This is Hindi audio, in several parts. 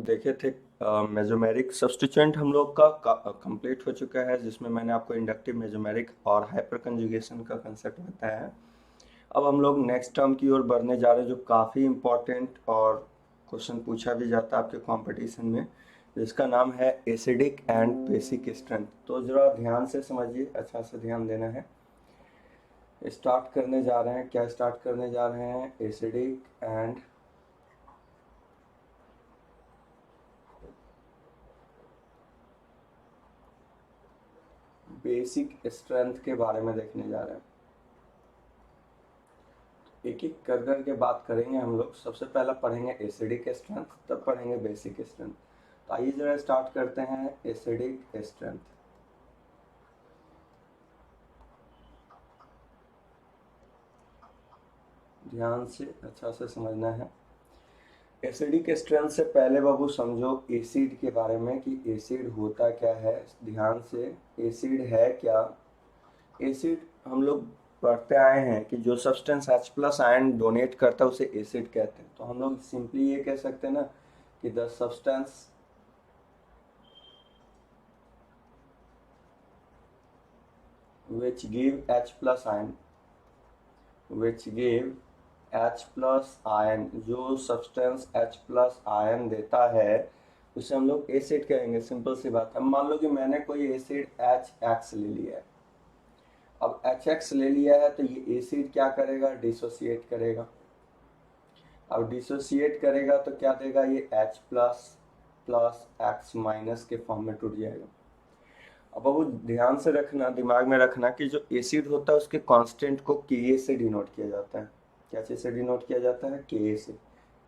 देखे थे मेसोमेरिक सब्स्टिट्यूएंट हम लोग का कंप्लीट हो चुका है, जिसमें मैंने आपको इंडक्टिव मेसोमेरिक और हाइपर कंजुगेशन का कंसेप्ट बताया है। अब हम लोग नेक्स्ट टर्म की ओर बढ़ने जा रहे हैं, जो काफ़ी इम्पोर्टेंट और क्वेश्चन पूछा भी जाता है आपके कंपटीशन में, जिसका नाम है एसिडिक एंड बेसिक स्ट्रेंथ। तो ज़रा ध्यान से समझिए, अच्छा से ध्यान देना है। स्टार्ट करने जा रहे हैं, क्या स्टार्ट करने जा रहे हैं? एसिडिक एंड बेसिक स्ट्रेंथ के बारे में देखने जा रहे हैं। एक एक कर कर के बात करेंगे हम लोग। सबसे पहला पढ़ेंगे एसिडिक स्ट्रेंथ, तब पढ़ेंगे बेसिक स्ट्रेंथ। तो आइए जरा स्टार्ट करते हैं एसिडिक स्ट्रेंथ। ध्यान से अच्छा से समझना है। एसिडिक स्ट्रेंथ से पहले बाबू समझो एसिड के बारे में कि एसिड होता क्या है। ध्यान से, एसिड है क्या? एसिड हम लोग पढ़ते आए हैं कि जो substance H plus ion donate करता है उसे एसिड कहते हैं। तो हम लोग सिंपली ये कह सकते हैं ना कि the substance which give H plus ion, which give H plus ion, जो सब्सटेंस H प्लस आयन देता है उसे हम लोग एसिड कहेंगे। सिंपल सी बात है। मान लो कि मैंने कोई एसिड HX ले लिया है। अब HX ले लिया है तो ये एसिड क्या करेगा? डिसोसिएट करेगा। अब डिसोसिएट करेगा तो क्या देगा? ये H plus plus X minus के फॉर्म में टूट जाएगा। अब वो ध्यान से रखना, दिमाग में रखना कि जो एसिड होता है उसके कांस्टेंट को Ka से डिनोट किया जाता है। क्या चीज से डिनोट किया जाता है? Ka से।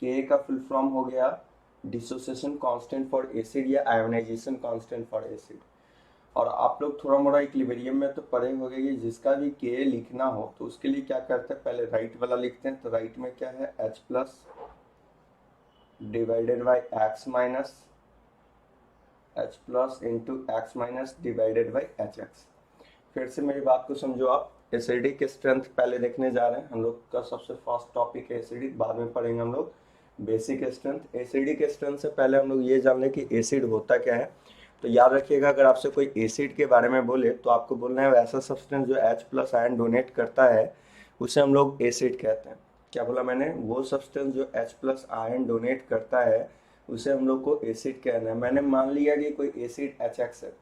Ka का फुल फॉर्म हो गया डिसोसिएशन कांस्टेंट फॉर एसिड या आयोनाइजेशन कांस्टेंट फॉर एसिड। और आप लोग थोड़ा मोड़ा इक्विलिब्रियम में तो पढ़े होंगे कि जिसका भी Ka लिखना हो तो उसके लिए क्या करते हैं? पहले राइट वाला लिखते हैं। तो राइट में क्या है? H plus divided by X minus H plus into x minus divided by HX। फिर से मेरी बात को समझो आप। एसिडिक स्ट्रेंथ पहले देखने जा रहे हैं। हम लोग का सबसे फर्स्ट टॉपिक है एसिडिक, बाद में पढ़ेंगे हम लोग बेसिक स्ट्रेंथ। एसिडिक स्ट्रेंथ से पहले हम लोग ये जान लें कि एसिड होता क्या है। तो याद रखिएगा, अगर आपसे कोई एसिड के बारे में बोले तो आपको बोलना है वैसा सब्सटेंस जो H प्लस आयन डोनेट करता है उसे हम लोग एसिड कहते हैं। क्या बोला मैंने? वो सब्सटेंस जो H प्लस आयन डोनेट करता है उसे हम लोग को एसिड कहना है। मैंने मान लिया कि कोई एसिड HX है।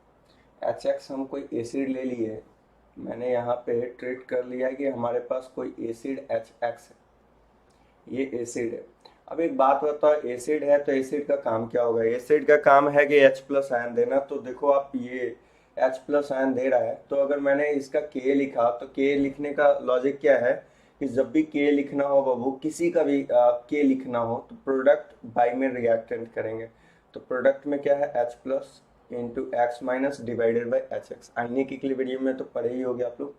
HX हम कोई एसिड ले लिए, मैंने यहाँ पे ट्रीट कर लिया कि हमारे पास कोई एसिड HX है, ये एसिड है। अब एक बात बताओ, एसिड है तो एसिड का काम क्या होगा? एसिड का काम है कि H प्लस आयन देना। तो देखो आप, ये H प्लस आयन दे रहा है, तो अगर मैंने इसका K लिखा तो K लिखने का लॉजिक क्या है कि जब भी K लिखना हो बाबू, किसी का भी K लिखना हो तो प्रोडक्ट बाई में रिएक्टेंट करेंगे। तो प्रोडक्ट में क्या है? H plus into x minus divided by HX। Ionic equilibrium में तो पढ़े ही होगे आप लोग।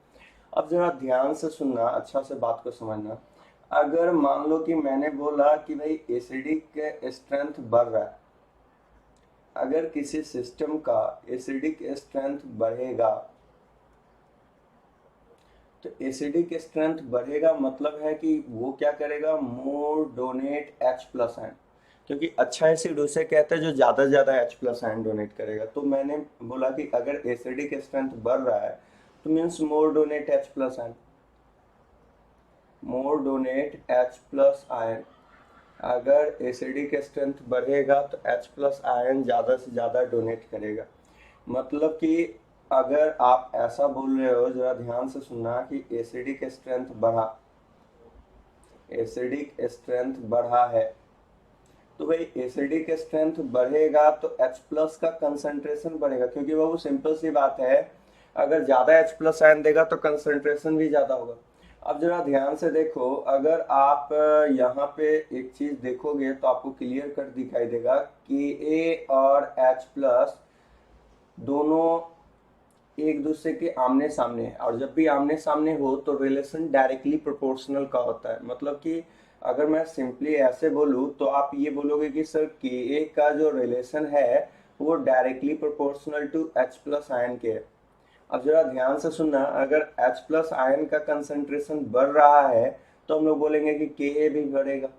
अब जरा ध्यान से सुनना, अच्छा से बात को समझना। अगर मान लो कि मैंने बोला कि भाई एसिडिक स्ट्रेंथ बढ़ रहा है, अगर किसी सिस्टम का एसिडिक स्ट्रेंथ बढ़ेगा तो एसिडिक स्ट्रेंथ बढ़ेगा मतलब है कि वो क्या करेगा? मोर डोनेट H प्लस आयन। क्योंकि अच्छा एसिड उसे कहते हैं जो ज़्यादा से ज़्यादा H प्लस आयन डोनेट करेगा। तो मैंने बोला कि अगर एसिडिक स्ट्रेंथ बढ़ रहा है तो means more donate H plus ion, more donate H plus ion. अगर एसिडिक स्ट्रेंथ बढ़ेगा तो H प्लस आयन ज़्यादा से ज़्यादा डोनेट करेगा। मतलब कि अगर आप ऐसा बोल रहे हो, जरा ध्यान से सुनना, कि एसिडिक स्ट्रेंथ बढ़ा, एसिडिक स्ट्रेंथ बढ़ा है, तो भाई एसिडिक स्ट्रेंथ बढ़ेगा तो H प्लस का कंसंट्रेशन बढ़ेगा। क्योंकि वो सिंपल सी बात है, अगर ज़्यादा H प्लस आयन देगा तो कंसंट्रेशन भी ज़्यादा होगा। अब जरा ध्यान से देखो, अगर आप यहाँ पे एक चीज़ देखोगे तो आपको क्लियर कट दिखाई देगा कि A और H प्लस दोनों एक दूसरे के आमने सामने है। और जब भी आमने सामने हो तो रिलेशन डायरेक्टली प्रोपोर्शनल का होता है। मतलब कि अगर मैं सिंपली ऐसे बोलूँ तो आप ये बोलोगे कि सर Ka का जो रिलेशन है वो directly proportional to H plus ion के है। अब जरा ध्यान से सुनना, अगर H प्लस आयन का कंसंट्रेशन बढ़ रहा है तो हम लोग बोलेंगे कि Ka भी बढ़ेगा।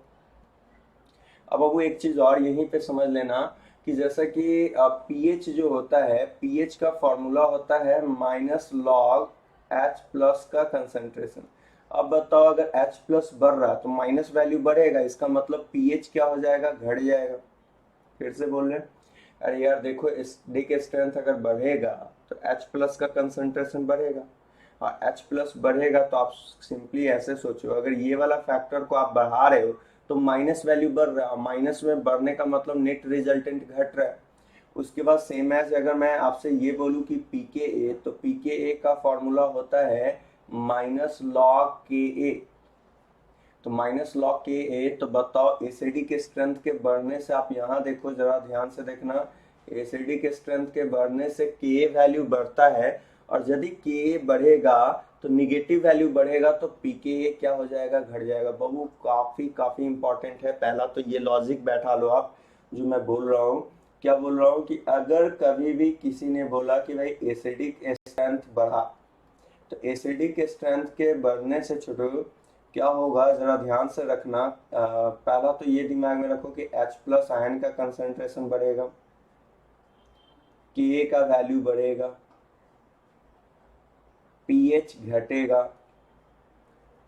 अब वो एक चीज और यहीं पे समझ लेना कि जैसा कि पीएच जो होता है, पीएच का फॉर्मूला होता है माइनस लॉग एच प्लस का कंसंट्रेशन। अब बताओ अगर एच प्लस बढ़ रहा है तो माइनस वैल्यू बढ़ेगा, इसका मतलब पीएच क्या हो जाएगा, घट जाएगा। फिर से बोल रहे हैं, अरे यार देखो एसिडिक स्ट्रेंथ अगर बढ़ेगा तो एच प्लस का कंसंट्रेशन बढ़ेगा, और एच प्लस बढ़ेगा तो आप सिंपली ऐसे सोचो, अगर ये वाला फैक्टर को आप बढ़ा रहे हो तो माइनस वैल्यू बढ़ रहा है, माइनस में बढ़ने का मतलब नेट रिजल्टेंट घट रहा है। उसके बाद सेम एज अगर मैं आपसे ये बोलूं कि पीके ए, तो पीके ए का फॉर्मूला होता है माइनस लॉग के ए, तो माइनस लॉग के ए। तो बताओ एसिडिक स्ट्रेंथ के बढ़ने से, आप यहाँ देखो जरा ध्यान से देखना, एसिडिक स्ट्रेंथ के बढ़ने से के वैल्यू बढ़ता है, और यदि के बढ़ेगा तो निगेटिव वैल्यू बढ़ेगा तो पीके क्या हो जाएगा, घट जाएगा। बाबू काफी काफी इंपॉर्टेंट है, पहला तो ये लॉजिक बैठा लो आप जो मैं बोल रहा हूँ। क्या बोल रहा हूँ कि अगर कभी भी किसी ने बोला कि भाई एसिडिक स्ट्रेंथ बढ़ा, तो एसिडिक स्ट्रेंथ के बढ़ने से छोटो क्या होगा जरा ध्यान से रखना। पहला तो ये दिमाग में रखो कि H प्लस आयन का कंसंट्रेशन बढ़ेगा, के का वैल्यू बढ़ेगा, पीएच घटेगा,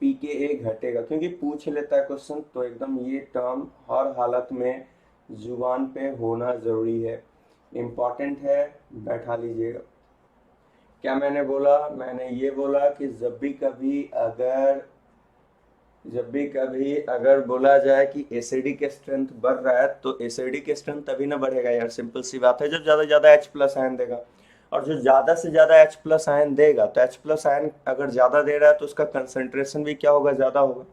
पीके घटेगा, क्योंकि पूछ लेता है क्वेश्चन तो एकदम ये टर्म हर हालत में जुबान पे होना जरूरी है, इंपॉर्टेंट है, बैठा लीजिएगा। क्या मैंने बोला, मैंने ये बोला कि जब भी कभी अगर बोला जाए कि एसिडिक स्ट्रेंथ बढ़ रहा है तो एसिडिक स्ट्रेंथ तभी ना बढ़ेगा यार, सिंपल सी बात है, जब ज्यादा ज्यादा H प्लस आयन देगा। और जो ज्यादा से ज्यादा H प्लस आयन देगा तो H प्लस आयन अगर ज्यादा दे रहा है तो उसका कंसंट्रेशन भी क्या होगा, ज्यादा होगा।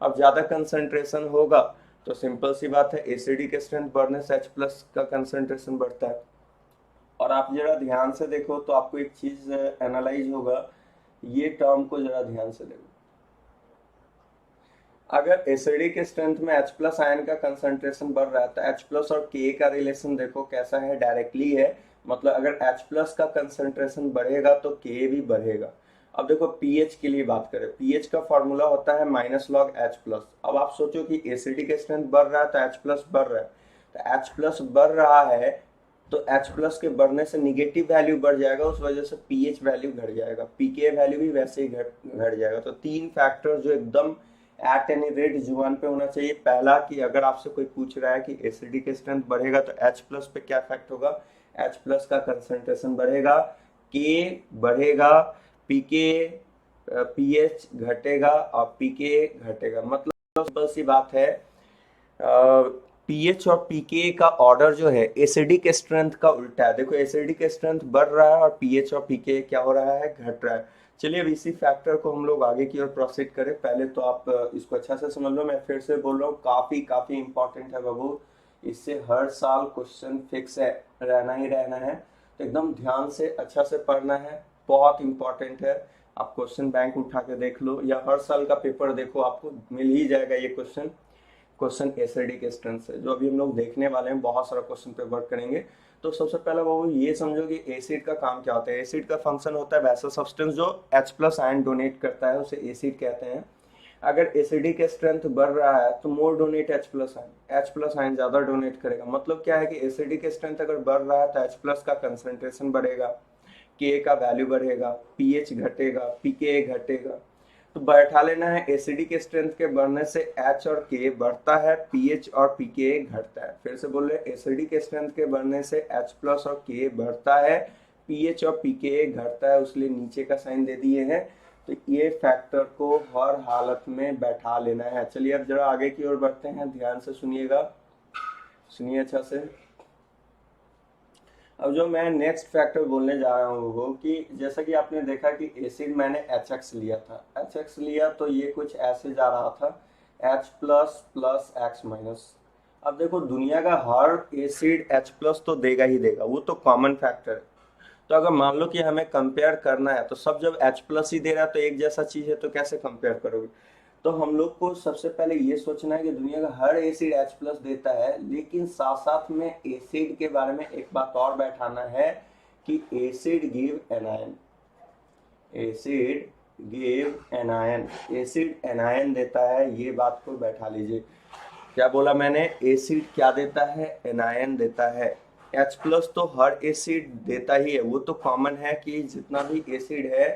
अब ज्यादा कंसंट्रेशन होगा तो सिंपल सी बात है एसिडिक स्ट्रेंथ बढ़ने से H प्लस का कंसंट्रेशन बढ़ता है। और आप जरा ध्यान से देखो तो आपको एक चीज एनालाइज होगा, ये टर्म को जरा ध्यान से देखो। अगर एसिडिक स्ट्रेंथ में H प्लस आयन का कंसंट्रेशन बढ़ रहा है तो H प्लस और K का रिलेशन देखो कैसा है, डायरेक्टली है। मतलब अगर H प्लस का कंसंट्रेशन बढ़ेगा तो K भी बढ़ेगा। अब देखो पीएच के लिए बात करें, पीएच का फॉर्मूला होता है माइनस लॉग H प्लस। अब आप सोचो कि एसिडिक स्ट्रेंथ बढ़ रहा है तो H प्लस बढ़ रहा है, तो H प्लस बढ़ रहा है तो H प्लस के बढ़ने से निगेटिव वैल्यू बढ़ जाएगा, उस वजह से पीएच वैल्यू घट जाएगा, पीके वैल्यू भी वैसे ही घट जाएगा। तो तीन फैक्टर जो एकदम एट एनी रेट जुबान पे होना चाहिए। पहला कि अगर आपसे कोई पूछ रहा है कि एसिडिक स्ट्रेंथ बढ़ेगा तो H प्लस पे क्या इफेक्ट होगा, H प्लस का कंसंट्रेशन बढ़ेगा, के बढ़ेगा, पीके पीएच घटेगा और पीके घटेगा। मतलब सिंपल सी बात है, पीएच और पीके का ऑर्डर जो है एसिडिक स्ट्रेंथ का उल्टा है। देखो एसिडिक स्ट्रेंथ बढ़ रहा है और पीएच और पीके क्या हो रहा है, घट रहा है। चलिए अब इसी फैक्टर को हम लोग आगे की ओर प्रोसीड करें। पहले तो आप इसको अच्छा से समझ लो, मैं फिर से बोल रहा हूँ काफी काफी इंपॉर्टेंट है बाबू, इससे हर साल क्वेश्चन फिक्स है, रहना ही रहना है। तो एकदम ध्यान से अच्छा से पढ़ना है, बहुत इंपॉर्टेंट है। आप क्वेश्चन बैंक उठा के देख लो या हर साल का पेपर देखो, आपको मिल ही जाएगा ये क्वेश्चन एसिडिक स्ट्रेंथ से, जो अभी हम लोग देखने वाले हैं, बहुत सारा क्वेश्चन पे वर्क करेंगे। तो सबसे पहला वो ये समझो कि एसिड का काम क्या होता है। एसिड का फंक्शन होता है वैसा सब्सटेंस जो H प्लस आयन डोनेट करता है, उसे एसिड कहते हैं। अगर एसिडिक स्ट्रेंथ बढ़ रहा है तो मोर डोनेट H प्लस आयन ज्यादा डोनेट करेगा। मतलब क्या है कि एसिडिक स्ट्रेंथ अगर बढ़ रहा है तो H प्लस का कंसंट्रेशन बढ़ेगा, के का वैल्यू बढ़ेगा, पीएच घटेगा, पीके घटेगा। तो बैठा लेना है एसिडिक स्ट्रेंथ के बढ़ने से H और K बढ़ता है, पीएच और पीके घटता है। फिर से बोल रहे एसिडिक स्ट्रेंथ के बढ़ने से H प्लस और K बढ़ता है, पीएच और पीके घटता है, उसलिए नीचे का साइन दे दिए हैं। तो ये फैक्टर को हर हालत में बैठा लेना है। चलिए अब जरा आगे की ओर बढ़ते हैं, ध्यान से सुनिएगा, सुनिए अच्छा से। अब जो मैं नेक्स्ट फैक्टर बोलने जा रहा हूँ वो कि जैसा कि आपने देखा कि एसिड मैंने HX लिया था, HX लिया तो ये कुछ ऐसे जा रहा था H plus plus X minus. अब देखो दुनिया का हर एसिड H प्लस तो देगा ही देगा, वो तो कॉमन फैक्टर है। तो अगर मान लो कि हमें कंपेयर करना है तो सब जब H प्लस ही दे रहा है तो एक जैसा चीज है तो कैसे कंपेयर करोगे। तो हम लोग को सबसे पहले ये सोचना है कि दुनिया का हर एसिड H प्लस देता है, लेकिन साथ साथ में एसिड के बारे में एक बात और बैठाना है कि acid give anion, acid give anion, acid anion देता है, ये बात को बैठा लीजिए। क्या बोला मैंने, एसिड क्या देता है, एनायन देता है। H प्लस तो हर एसिड देता ही है, वो तो कॉमन है कि जितना भी एसिड है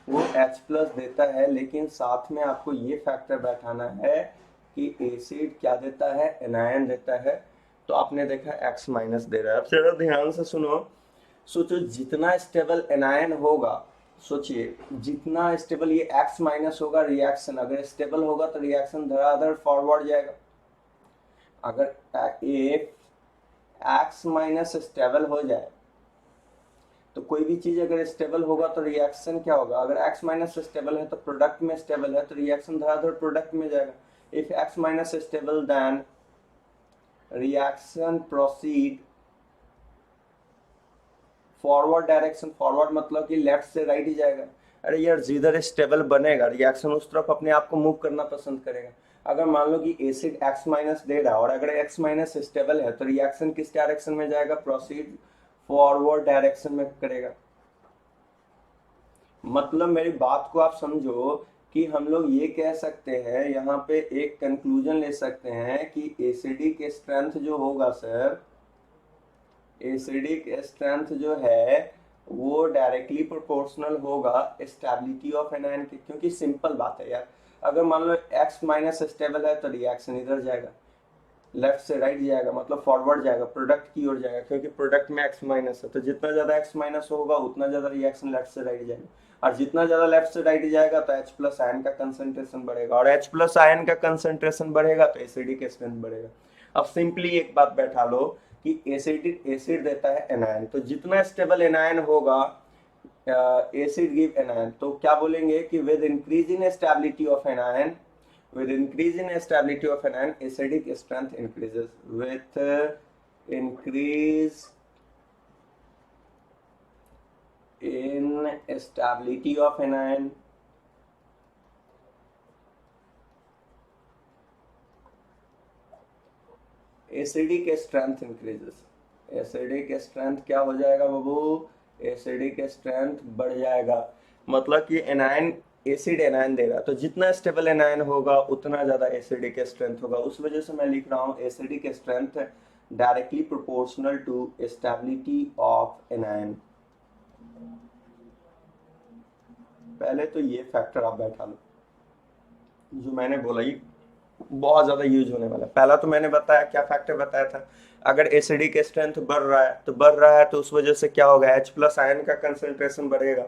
वो H प्लस देता है, लेकिन साथ में आपको ये फैक्टर बैठाना है कि एसिड क्या देता है, एनायन देता है। तो आपने देखा X माइनस दे रहा है। अब जरा ध्यान से सुनो, सोचो जितना स्टेबल एनायन होगा, सोचिए जितना स्टेबल ये X माइनस होगा, रिएक्शन अगर स्टेबल होगा तो रिएक्शन धड़ाधड़ फॉरवर्ड जाएगा। अगर एक X माइनस स्टेबल हो जाए तो कोई भी चीज अगर स्टेबल होगा तो रिएक्शन क्या होगा, अगर X माइनस स्टेबल है तो प्रोडक्ट में स्टेबल है तो रिएक्शन धड़ाधड़ प्रोडक्ट में जाएगा। If X minus stable then reaction proceed forward direction, forward मतलब कि लेफ्ट से राइट ही जाएगा। अरे यार जिधर स्टेबल बनेगा रिएक्शन उस तरफ अपने आप को मूव करना पसंद करेगा। अगर मान लो कि एसिड X माइनस दे रहा है और अगर X माइनस स्टेबल है तो रिएक्शन किस डायरेक्शन में जाएगा, प्रोसीड फॉरवर्ड डायरेक्शन में करेगा। मतलब मेरी बात को आप समझो कि हम लोग ये कह सकते हैं, यहाँ पे एक कंक्लूजन ले सकते हैं कि एसिडिक स्ट्रेंथ जो होगा सर, एसिडिक स्ट्रेंथ जो है वो डायरेक्टली प्रोपोर्शनल होगा स्टेबिलिटी ऑफ एनायन की। क्योंकि सिंपल बात है यार, अगर मान लो X माइनस स्टेबल है तो रिएक्शन इधर जाएगा, लेफ्ट से राइट जाएगा, मतलब फॉरवर्ड जाएगा, प्रोडक्ट की ओर जाएगा, क्योंकि प्रोडक्ट में X माइनस है। तो जितना ज्यादा X माइनस होगा उतना ज्यादा रिएक्शन लेफ्ट से राइट जाएगा, और जितना ज्यादा लेफ्ट से राइट जाएगा तो H प्लस आयन का कंसंट्रेशन बढ़ेगा, और H प्लस आयन का कंसंट्रेशन बढ़ेगा तो एसिडिक स्ट्रेंथ बढ़ेगा। अब सिंपली एक बात बैठा लो कि एसिड देता है एनायन, तो जितना स्टेबल एनायन होगा एसिड गिव एनायन, तो क्या बोलेंगे कि with increase in stability of anion, with increase in stability of anion acidic strength increases, with increase in stability of anion acidic strength increases। acidic strength क्या हो जाएगा बाबू, acidic strength बढ़ जाएगा। मतलब कि एनायन, एसिड एनायन देगा तो जितना स्टेबल एनायन होगा उतना ज्यादा एसिडिक स्ट्रेंथ होगा। उस वजह से मैं लिख रहा हूँ acidic strength directly proportional to stability of anion. पहले तो ये फैक्टर आप बैठा लो जो मैंने बोला, ये बहुत ज्यादा यूज होने वाला है। पहला तो मैंने बताया, क्या फैक्टर बताया था, अगर एसिडिक स्ट्रेंथ बढ़ रहा है तो उस वजह से क्या होगा, H प्लस आयन का कंसंट्रेशन बढ़ेगा।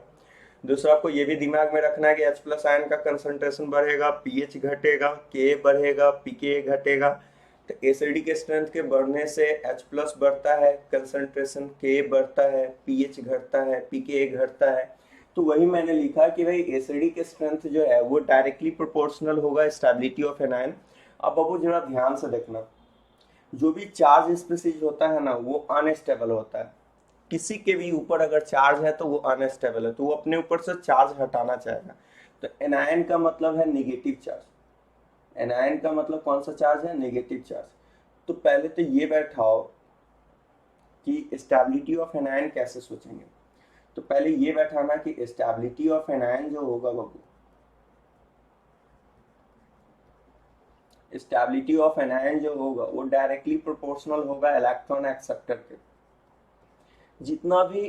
दूसरा आपको ये भी दिमाग में रखना है कि H प्लस आयन का कंसंट्रेशन बढ़ेगा, पीएच घटेगा, के बढ़ेगा, पीके घटेगा। तो एसिडिक स्ट्रेंथ के बढ़ने से H प्लस बढ़ता है, कंसंट्रेशन के बढ़ता है, पीएच घटता है, पीके घटता है। तो वही मैंने लिखा कि भाई एसिडिक स्ट्रेंथ जो है वो डायरेक्टली प्रोपोर्शनल होगा स्टेबिलिटी ऑफ एनायन। अब बाबू जरा ध्यान से देखना, जो भी चार्ज स्पीसीज होता है ना वो अनस्टेबल होता है। किसी के भी ऊपर अगर चार्ज है तो वो अनस्टेबल है, तो वो अपने ऊपर से चार्ज हटाना चाहेगा। तो एनायन का मतलब है नेगेटिव चार्ज, एनायन का मतलब कौन सा चार्ज है, नेगेटिव चार्ज। तो पहले तो ये बैठाओ कि स्टेबिलिटी ऑफ एनायन कैसे सोचेंगे। तो पहले ये बैठाना कि स्टेबिलिटी ऑफ एनायन जो होगा बाबू, स्टेबिलिटी ऑफ एनायन जो होगा वो डायरेक्टली प्रोपोर्शनल होगा इलेक्ट्रॉन एक्सेप्टर के। जितना भी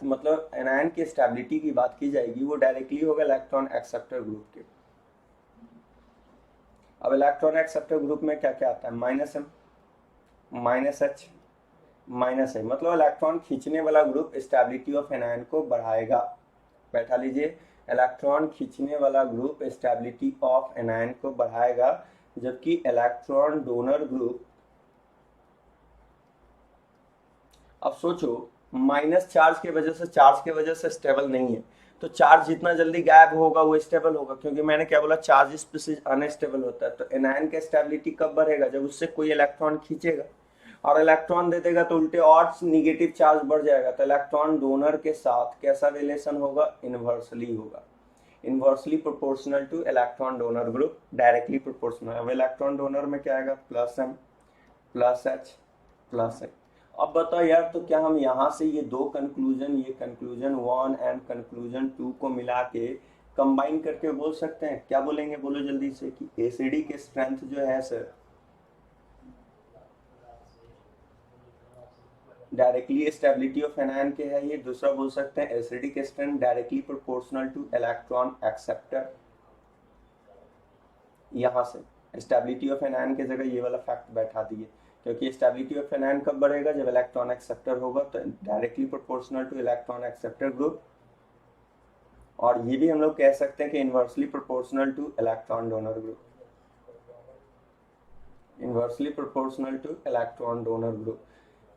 मतलब एनायन की स्टेबिलिटी की बात की जाएगी वो डायरेक्टली होगा इलेक्ट्रॉन एक्सेप्टर ग्रुप के। अब इलेक्ट्रॉन एक्सेप्टर ग्रुप में क्या क्या आता है, minus M, minus H, minus A, मतलब इलेक्ट्रॉन खींचने वाला ग्रुप स्टेबिलिटी ऑफ एनायन को बढ़ाएगा। बैठा लीजिए, इलेक्ट्रॉन खींचने वाला ग्रुप स्टेबिलिटी ऑफ एनायन को बढ़ाएगा, जबकि इलेक्ट्रॉन डोनर ग्रुप, अब सोचो माइनस चार्ज के वजह से स्टेबल नहीं है, तो चार्ज जितना जल्दी गायब होगा वो स्टेबल होगा, क्योंकि मैंने क्या बोला, चार्ज स्पीसीज अनस्टेबल होता है। तो एनायन का स्टेबिलिटी कब बढ़ेगा, जब उससे कोई इलेक्ट्रॉन खींचेगा, और इलेक्ट्रॉन दे देगा तो उल्टे और निगेटिव चार्ज बढ़ जाएगा। तो इलेक्ट्रॉन डोनर के साथ कैसा रिलेशन होगा, इनवर्सली होगा, inversely proportional to electron donor group, directly proportional. अब इलेक्ट्रॉन डोनर में क्या आएगा, plus M, plus H, plus A. अब बताओ यार, तो क्या हम यहाँ से ये दो कंक्लूजन, ये कंक्लूजन 1 एंड कंक्लूजन 2 को मिला के कंबाइन करके बोल सकते हैं, क्या बोलेंगे बोलो जल्दी से, कि एसिडिक स्ट्रेंथ जो है sir, directly stability of anion के है ये। दूसरा बोल सकते हैं acidic strength directly proportional to electron acceptor. यहाँ से स्टेबिलिटी ऑफ एनायन की जगह ये वाला फैक्ट बैठा दिए, क्योंकि स्टेबिलिटी ऑफ एनायन कब बढ़ेगा, जब इलेक्ट्रॉन एक्सेप्टर होगा, तो directly proportional to electron acceptor group. और ये भी हम लोग कह सकते हैं कि inversely proportional to electron donor group, inversely proportional to electron donor group.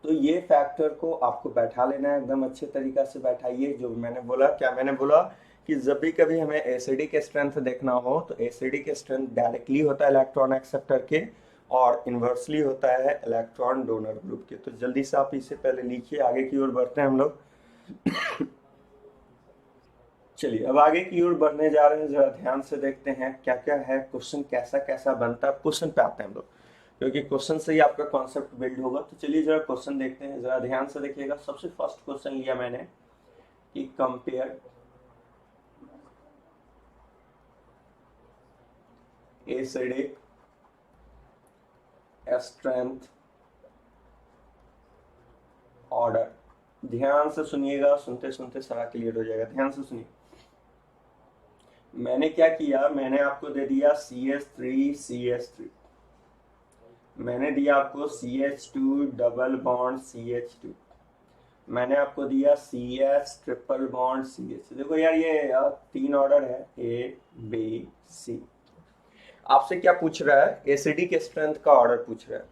तो ये फैक्टर को आपको बैठा लेना है, एकदम अच्छे तरीका से बैठाइए। जो मैंने बोला, क्या मैंने बोला कि जब भी कभी हमें एसिडिक स्ट्रेंथ देखना हो तो एसिडिक स्ट्रेंथ डायरेक्टली होता है इलेक्ट्रॉन एक्सेप्टर के और इनवर्सली होता है इलेक्ट्रॉन डोनर ग्रुप के। तो जल्दी से आप इसे पहले लिखिए, आगे की ओर बढ़ते हैं हम लोग। चलिए अब आगे की ओर बढ़ने जा रहे हैं, जरा ध्यान से देखते हैं क्या क्या है, क्वेश्चन कैसा कैसा बनता है। क्वेश्चन पे आते हैं हम लोग, क्योंकि क्वेश्चन से ही आपका कॉन्सेप्ट बिल्ड होगा। तो चलिए जरा क्वेश्चन देखते हैं, जरा ध्यान से देखिएगा। सबसे फर्स्ट क्वेश्चन लिया मैंने कि कंपेयर एसिडिक स्ट्रेंथ ऑर्डर। ध्यान से सुनिएगा, सुनते सुनते सारा क्लियर हो जाएगा। ध्यान से सुनिए, मैंने क्या किया, मैंने आपको दे दिया CH3 मैंने दिया आपको CH2 डबल बॉन्ड CH2, मैंने आपको दिया CH ट्रिपल बॉन्ड CH। देखो यार ये 3 ऑर्डर है ABC। आपसे क्या पूछ रहा है, एसिडिक स्ट्रेंथ का ऑर्डर पूछ रहा है।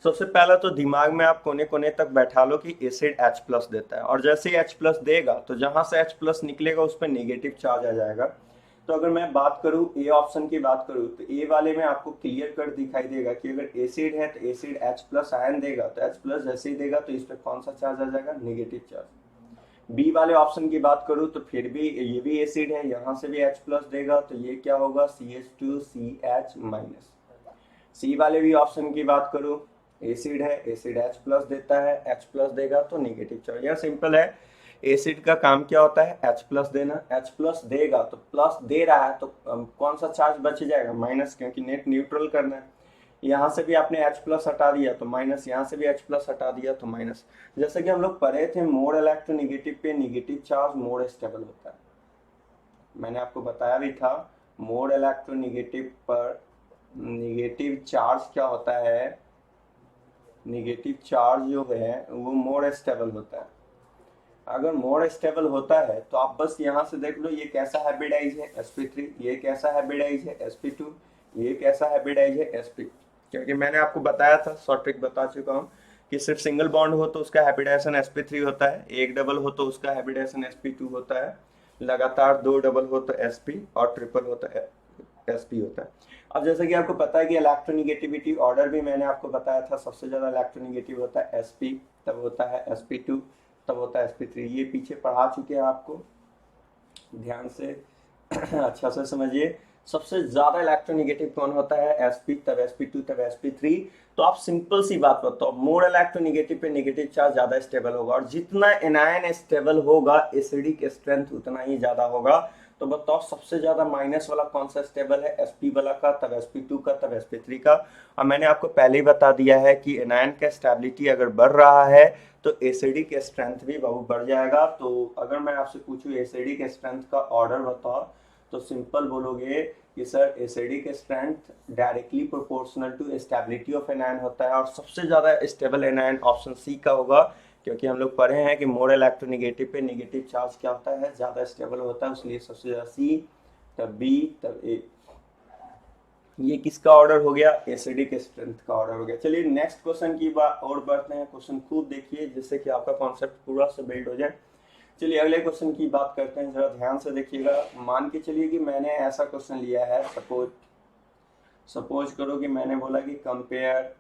सबसे पहला तो दिमाग में आप कोने कोने तक बैठा लो कि एसिड H+ देता है, और जैसे ही H+ देगा तो जहां से H+ निकलेगा उस पर नेगेटिव चार्ज आ जाएगा। तो अगर मैं बात करूं ए ऑप्शन की बात करूं तो ए वाले में आपको क्लियर कट दिखाई देगा कि अगर एसिड है तो एसिड H+ आयन देगा, तो H+ जैसे ही देगा तो इस पर कौन सा चार्ज आ जाएगा, नेगेटिव चार्ज। बी वाले ऑप्शन की बात करूं तो फिर भी ये भी एसिड है, यहां से भी H+ देगा तो ये क्या होगा CH2CH-। सी वाले भी ऑप्शन की बात करूं, एसिड है, एसिड H+ देता है, H+ देगा तो नेगेटिव चार्ज। यह सिंपल है, एसिड का काम क्या होता है, H+ देना। H+ देगा तो प्लस दे रहा है तो कौन सा चार्ज बच जाएगा, माइनस, क्योंकि नेट न्यूट्रल करना है। यहाँ से भी आपने H+ हटा दिया तो माइनस, यहाँ से भी H+ हटा दिया तो माइनस। जैसे कि हम लोग पढ़े थे मोड इलेक्ट्रोनेगेटिव पे नेगेटिव चार्ज मोड स्टेबल होता है, मैंने आपको बताया भी था मोड इलेक्ट्रोनेगेटिव पर नेगेटिव चार्ज क्या होता है, नेगेटिव चार्ज जो है वो मोड स्टेबल होता है। अगर मोड स्टेबल होता है तो आप बस यहाँ से देख लो ये कैसा हाइब्रिडाइज है sp3, ये कैसा हाइब्रिडाइज है sp2, ये कैसा हाइब्रिडाइज है sp। क्योंकि मैंने आपको बताया था, शॉर्ट ट्रिक बता चुका हूँ कि सिर्फ सिंगल बॉन्ड हो तो उसका हाइब्रिडाइजेशन sp3 होता है, एक डबल हो तो उसका हाइब्रिडाइजेशन sp2 होता है, लगातार 2 डबल हो तो sp और ट्रिपल हो तो sp होता है। अब जैसे कि आपको पता है कि इलेक्ट्रोनेगेटिविटी ऑर्डर भी मैंने आपको बताया था, सबसे ज्यादा इलेक्ट्रोनेगेटिव होता है sp, तब होता है sp2, तब होता है sp3। ये पीछे पढ़ा चुके हैं आपको, ध्यान से अच्छा से समझिए। सबसे ज्यादा इलेक्ट्रोनेगेटिव कौन होता है, sp, तब sp2, तब sp3। तो आप सिंपल सी बात बताओ, मोड इलेक्ट्रोनेगेटिव पे नेगेटिव चार्ज ज्यादा स्टेबल होगा, और जितना एनायन स्टेबल होगा एसिडिक स्ट्रेंथ उतना ही ज्यादा होगा। तो बताओ सबसे ज्यादा माइनस वाला कौन सा स्टेबल है, sp वाला का, तब sp2 का, तब sp3 का। और मैंने आपको पहले ही बता दिया है कि एनायन का स्टेबिलिटी अगर बढ़ रहा है तो एसिडिक स्ट्रेंथ भी बहुत बढ़ जाएगा। तो अगर मैं आपसे पूछूं एसिडिक स्ट्रेंथ का ऑर्डर बताओ तो सिंपल बोलोगे कि sir acidic strength directly proportional to stability of anion होता है, और सबसे ज्यादा स्टेबल एनायन ऑप्शन सी का होगा, क्योंकि हम लोग पढ़े हैं कि मोड इलेक्ट्रोनेगेटिव पे नेगेटिव चार्ज क्या होता है, ज्यादा स्टेबल होता है, इसलिए सबसे ज्यादा सी, तब बी, तब ए। ये किसका ऑर्डर हो गया, एसिडिक स्ट्रेंथ का ऑर्डर हो गया। चलिए नेक्स्ट क्वेश्चन की बात और बढ़ते हैं, क्वेश्चन खूब देखिए जिससे कि आपका कॉन्सेप्ट पूरा से बिल्ड हो जाए। चलिए अगले क्वेश्चन की बात करते हैं, जरा ध्यान से देखिएगा। मान के चलिए कि मैंने ऐसा क्वेश्चन लिया है, सपोज करो कि मैंने बोला कि कंपेयर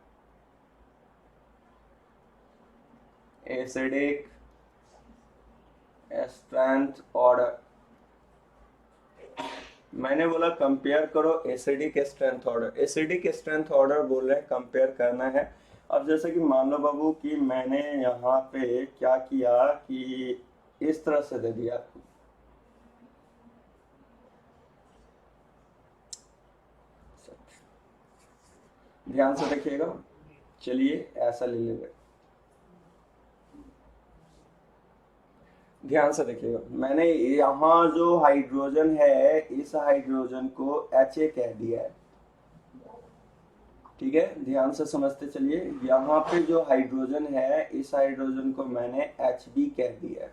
एसिडिक स्ट्रेंथ ऑर्डर। मैंने बोला कंपेयर करो acidic strength order, acidic strength order बोल रहे हैं, कंपेयर करना है। अब जैसे कि मान लो बाबू कि मैंने यहाँ पे क्या किया कि इस तरह से दे दिया, ध्यान से देखिएगा। चलिए ऐसा ले लेंगे, ध्यान से देखिएगा, मैंने यहाँ जो हाइड्रोजन है इस हाइड्रोजन को Ha कह दिया है, ठीक है, ध्यान से समझते चलिए। यहाँ पे जो हाइड्रोजन है इस हाइड्रोजन को मैंने Hb कह दिया है,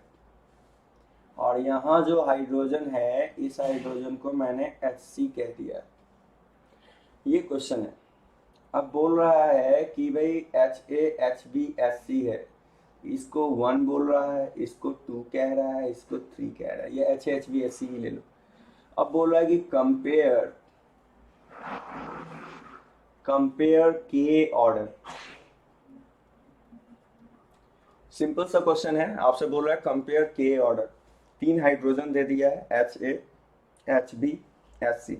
और यहाँ जो हाइड्रोजन है इस हाइड्रोजन को मैंने Hc कह दिया है। ये क्वेश्चन है। अब बोल रहा है कि भाई HaHbHc है, इसको 1 बोल रहा है, इसको 2 कह रहा है, इसको 3 कह रहा है, ये HaHbHc ही ले लो। अब बोल रहा है कि कंपेयर के ऑर्डर। सिंपल सा क्वेश्चन है, आपसे बोल रहा है कंपेयर के ऑर्डर। 3 हाइड्रोजन दे दिया है, HaHbHc।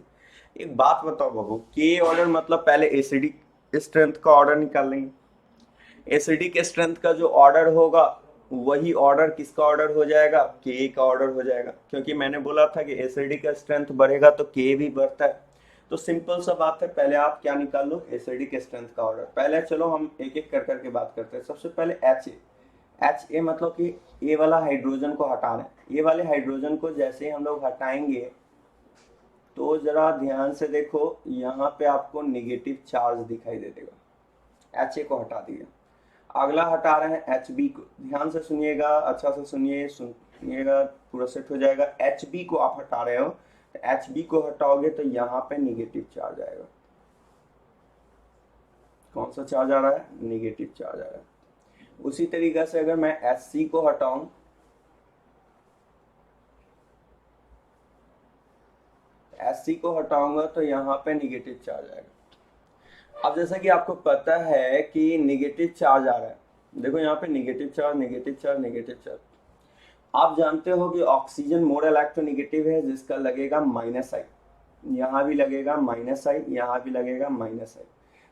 एक बात बताओ बाबू, के ऑर्डर मतलब पहले एसिडिक स्ट्रेंथ का ऑर्डर निकाल लेंगे। एसिडिक स्ट्रेंथ का जो ऑर्डर होगा वही ऑर्डर किसका ऑर्डर हो जाएगा, के का ऑर्डर हो जाएगा, क्योंकि मैंने बोला था कि एसिडिक का स्ट्रेंथ बढ़ेगा तो के भी बढ़ता है। तो सिंपल सा बात है, पहले आप क्या निकाल लो, एसिडिक स्ट्रेंथ का ऑर्डर। पहले चलो हम एक एक कर करके बात करते हैं। सबसे पहले HA मतलब कि ए वाला हाइड्रोजन को हटा रहे हैं। ए वाले हाइड्रोजन को जैसे ही हम लोग हटाएंगे तो जरा ध्यान से देखो, यहाँ पे आपको नेगेटिव चार्ज दिखाई दे देगा। HA को हटा दिया। अगला हटा रहे हैं HB को, ध्यान से सुनिएगा, अच्छा से सुनिएगा, पूरा सेट हो जाएगा। HB को आप हटा रहे हो, तो HB को हटाओगे तो यहाँ पे निगेटिव चार्ज आएगा। कौन सा चार्ज आ रहा है, निगेटिव चार्ज आ रहा है। उसी तरीके से अगर मैं HC को हटाऊं, HC को हटाऊंगा तो यहाँ पे निगेटिव चार्ज आएगा। अब जैसा कि आपको पता है कि निगेटिव चार्ज आ रहा है, देखो यहाँ पे negative charge, negative charge, negative charge. आप जानते हो कि ऑक्सीजन मोर इलेक्ट्रोनेगेटिव है, जिसका लगेगा -I। यहाँ भी लगेगा -I, यहाँ भी लगेगा -I।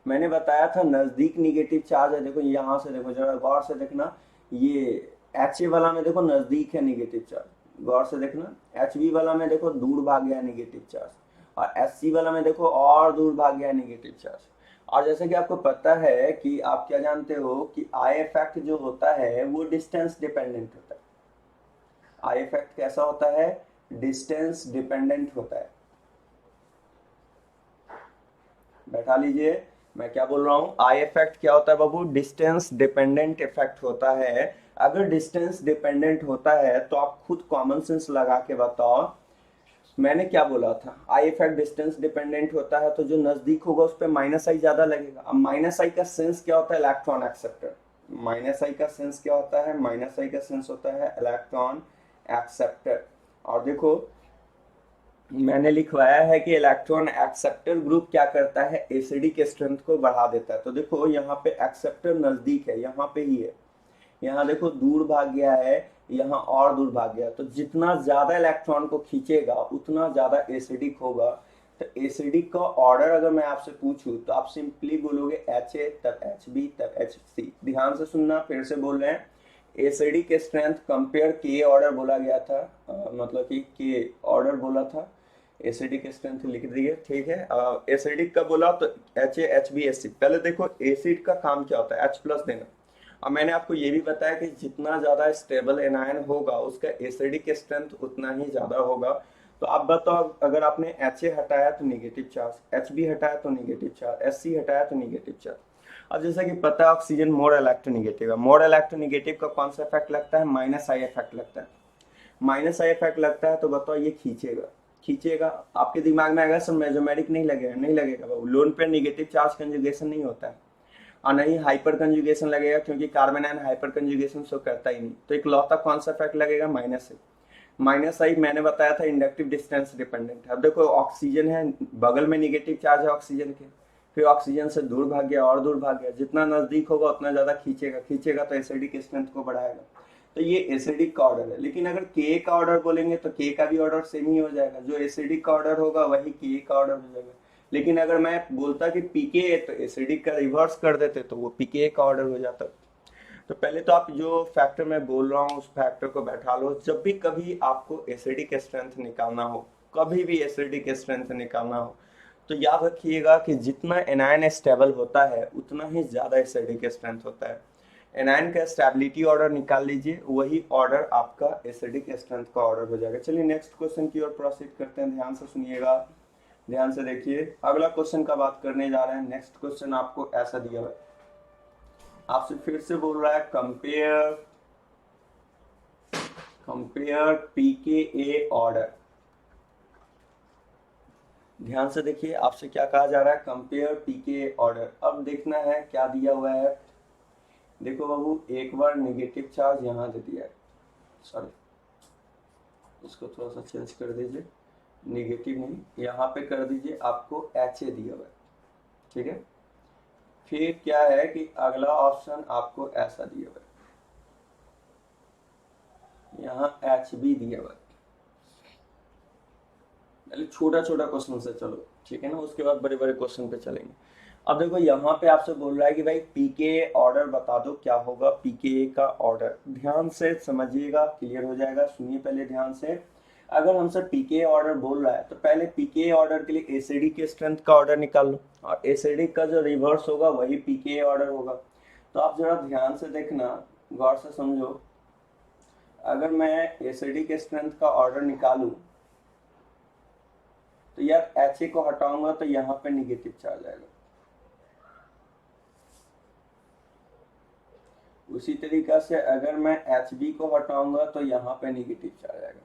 मैंने बताया था नजदीक निगेटिव चार्ज है। देखो यहाँ से देखो, जरा गौर से देखना, ये HA वाला में देखो नजदीक है निगेटिव चार्ज, गौर से देखना। HB वाला में देखो दूर भाग गया निगेटिव चार्ज, और SC वाला में देखो और दूर भाग गया निगेटिव चार्ज। और जैसे कि आपको पता है कि आप क्या जानते हो कि आई इफेक्ट जो होता है वो डिस्टेंस डिपेंडेंट होता है। आई इफेक्ट कैसा होता है, डिस्टेंस डिपेंडेंट होता है। बैठा लीजिए, मैं क्या बोल रहा हूँ, आई इफेक्ट क्या होता है बाबू, डिस्टेंस डिपेंडेंट इफेक्ट होता है। अगर डिस्टेंस डिपेंडेंट होता है तो आप खुद कॉमन सेंस लगा के बताओ, मैंने क्या बोला था, आई इफेक्ट डिस्टेंस डिपेंडेंट होता है तो जो नजदीक होगा उस पर -I ज्यादा लगेगा। अब -I का सेंस क्या होता है, इलेक्ट्रॉन एक्सेप्टर। -I का सेंस क्या होता है, -I का सेंस होता है इलेक्ट्रॉन एक्सेप्टर। और देखो मैंने लिखवाया है कि इलेक्ट्रॉन एक्सेप्टर ग्रुप क्या करता है, एसिडिक स्ट्रेंथ को बढ़ा देता है। तो देखो यहाँ पे एक्सेप्टर नजदीक है, यहाँ पे ही है, यहाँ देखो दूर भाग गया है, यहाँ और दूर भाग गया। तो जितना ज्यादा इलेक्ट्रॉन को खींचेगा उतना ज्यादा एसिडिक होगा। तो एसिडिक का ऑर्डर अगर मैं आपसे पूछूं तो आप सिंपली बोलोगे HA, तब HB, तब HC। ध्यान से सुनना, फिर से बोल रहे हैं, एसिडिक स्ट्रेंथ कंपेयर के ऑर्डर बोला गया था, मतलब कि के ऑर्डर बोला था, एसिडिक स्ट्रेंथ लिख दिए, ठीक है। एसिडिक का बोला तो HaHbHc। पहले देखो एसिड का काम क्या होता है, H+ देना। अब मैंने आपको ये भी बताया कि जितना ज्यादा स्टेबल एनायन होगा उसका एसिडिक स्ट्रेंथ उतना ही ज्यादा होगा। तो आप बताओ, अगर आपने HA हटाया तो निगेटिव चार्ज, HB हटाया तो निगेटिव चार्ज, SC हटाया तो निगेटिव चार्ज। अब जैसा कि पता है ऑक्सीजन मोर इलेक्ट्रोनेगेटिव है, मोर इलेक्ट्रोनेगेटिव का कौन सा इफेक्ट लगता है, -I इफेक्ट लगता है। -I इफेक्ट लगता है तो बताओ ये खींचेगा। आपके दिमाग में आएगा सर मेसोमेरिक नहीं लगेगा, नहीं लगेगा बाबू, लोन पे नेगेटिव चार्ज कंजुगेशन नहीं होता है, और नहीं हाइपर कंजुगेशन लगेगा, क्योंकि carbon ion hyper conjugation show करता ही नहीं। तो एक लौता कौन सा इफेक्ट लगेगा, -I। मैंने बताया था इंडक्टिव डिस्टेंस डिपेंडेंट है। अब देखो ऑक्सीजन है, बगल में नेगेटिव चार्ज है ऑक्सीजन के, फिर ऑक्सीजन से दूर भाग गया और दूर भाग गया, जितना नजदीक होगा उतना ज्यादा खींचेगा तो एसिडिक स्ट्रेंथ को बढ़ाएगा। तो ये एसिडिक का ऑर्डर है। लेकिन अगर के का ऑर्डर बोलेंगे तो के का भी ऑर्डर सेम ही हो जाएगा, जो एसिडिक का ऑर्डर होगा वही के का ऑर्डर हो जाएगा। लेकिन अगर मैं बोलता कि पीके तो एसिडिक का रिवर्स कर देते तो वो पीके का ऑर्डर हो जाता। तो पहले तो आप जो फैक्टर मैं बोल रहा हूँ उस फैक्टर को बैठा लो। जब भी कभी आपको एसिडिक स्ट्रेंथ निकालना हो, कभी भी एसिडिक स्ट्रेंथ निकालना हो, तो याद रखिएगा कि जितना एनायन स्टेबल होता है उतना ही ज्यादा एसिडिक स्ट्रेंथ होता है। एनायन का स्टेबिलिटी ऑर्डर निकाल लीजिए, वही ऑर्डर आपका एसिडिक स्ट्रेंथ का ऑर्डर हो जाएगा। चलिए नेक्स्ट क्वेश्चन की ओर प्रोसीड करते हैं, ध्यान से सुनिएगा, ध्यान से देखिए। अगला क्वेश्चन का बात करने जा रहे हैं। नेक्स्ट क्वेश्चन आपको ऐसा दिया हुआ है, आपसे फिर से बोल रहा है कंपेयर पीकेए ऑर्डर। ध्यान से देखिए, आपसे क्या कहा जा रहा है, कंपेयर पीकेए ऑर्डर। अब देखना है क्या दिया हुआ है। देखो बाबू, एक बार नेगेटिव चार्ज यहाँ दे दिया है, सॉरी इसको थोड़ा सा चेंज कर दीजिए, नेगेटिव नहीं, यहाँ पे कर दीजिए आपको एच ए दिया हुआ है, ठीक है। फिर क्या है कि अगला ऑप्शन आपको ऐसा दिया हुआ है, यहाँ एच बी दिया हुआ है। छोटा छोटा क्वेश्चन से चलो, ठीक है ना, उसके बाद बड़े बड़े क्वेश्चन पे चलेंगे। अब देखो यहाँ पे आपसे बोल रहा है कि भाई पीके ऑर्डर बता दो, क्या होगा पीके का ऑर्डर। ध्यान से समझिएगा, क्लियर हो जाएगा, सुनिए पहले ध्यान से। अगर हमसे पीके ऑर्डर बोल रहा है तो पहले पीके ऑर्डर के लिए एसिडिक के स्ट्रेंथ का ऑर्डर निकाल लो, और एसिडिक का जो रिवर्स होगा वही पीके ऑर्डर होगा। तो आप जरा ध्यान से देखना, गौर से समझो। अगर मैं एसिडिक के स्ट्रेंथ का ऑर्डर निकालू तो यार एच ए को हटाऊंगा तो यहाँ पे निगेटिव चार्ज आएगा। उसी तरीका से अगर मैं एच बी को हटाऊंगा तो यहाँ पे निगेटिव चार्ज आएगा।